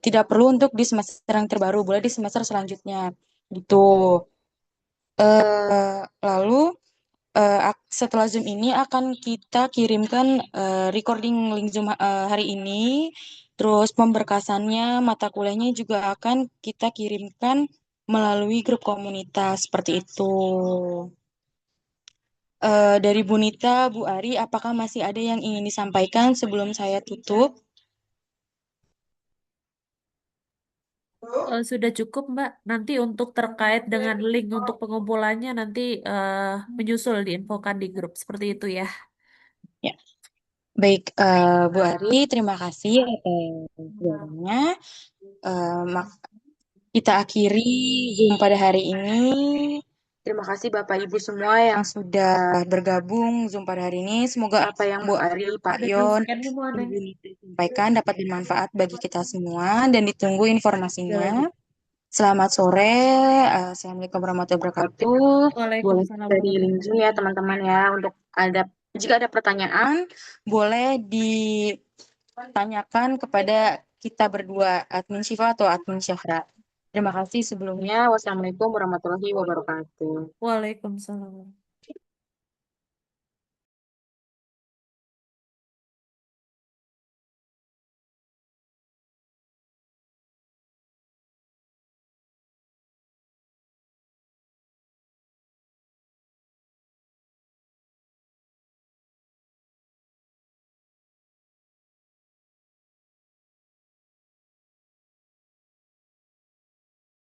tidak perlu untuk di semester yang terbaru, boleh di semester selanjutnya gitu. Lalu setelah Zoom ini akan kita kirimkan recording link Zoom hari ini, terus pemberkasannya, mata kuliahnya juga akan kita kirimkan melalui grup komunitas seperti itu. Dari Bu Nita, Bu Ari, apakah masih ada yang ingin disampaikan sebelum saya tutup? Sudah cukup, Mbak. Nanti untuk terkait dengan link untuk pengumpulannya nanti menyusul diinfokan di grup seperti itu ya. Ya. Baik, Bu Ari, terima kasih atas jawabannya. Kita akhiri Zoom pada hari ini. Terima kasih Bapak Ibu semua yang sudah bergabung Zoom pada hari ini. Semoga apa yang Bu Ari, Pak Yon, Ibu Nita sampaikan dapat bermanfaat bagi kita semua dan ditunggu informasinya. Selamat sore. Assalamualaikum warahmatullahi wabarakatuh. Boleh dari link Zoom ya teman-teman ya. Untuk jika ada pertanyaan boleh ditanyakan kepada kita berdua, admin Syifa atau admin Syahra. Terima kasih sebelumnya. Wassalamualaikum warahmatullahi wabarakatuh. Waalaikumsalam.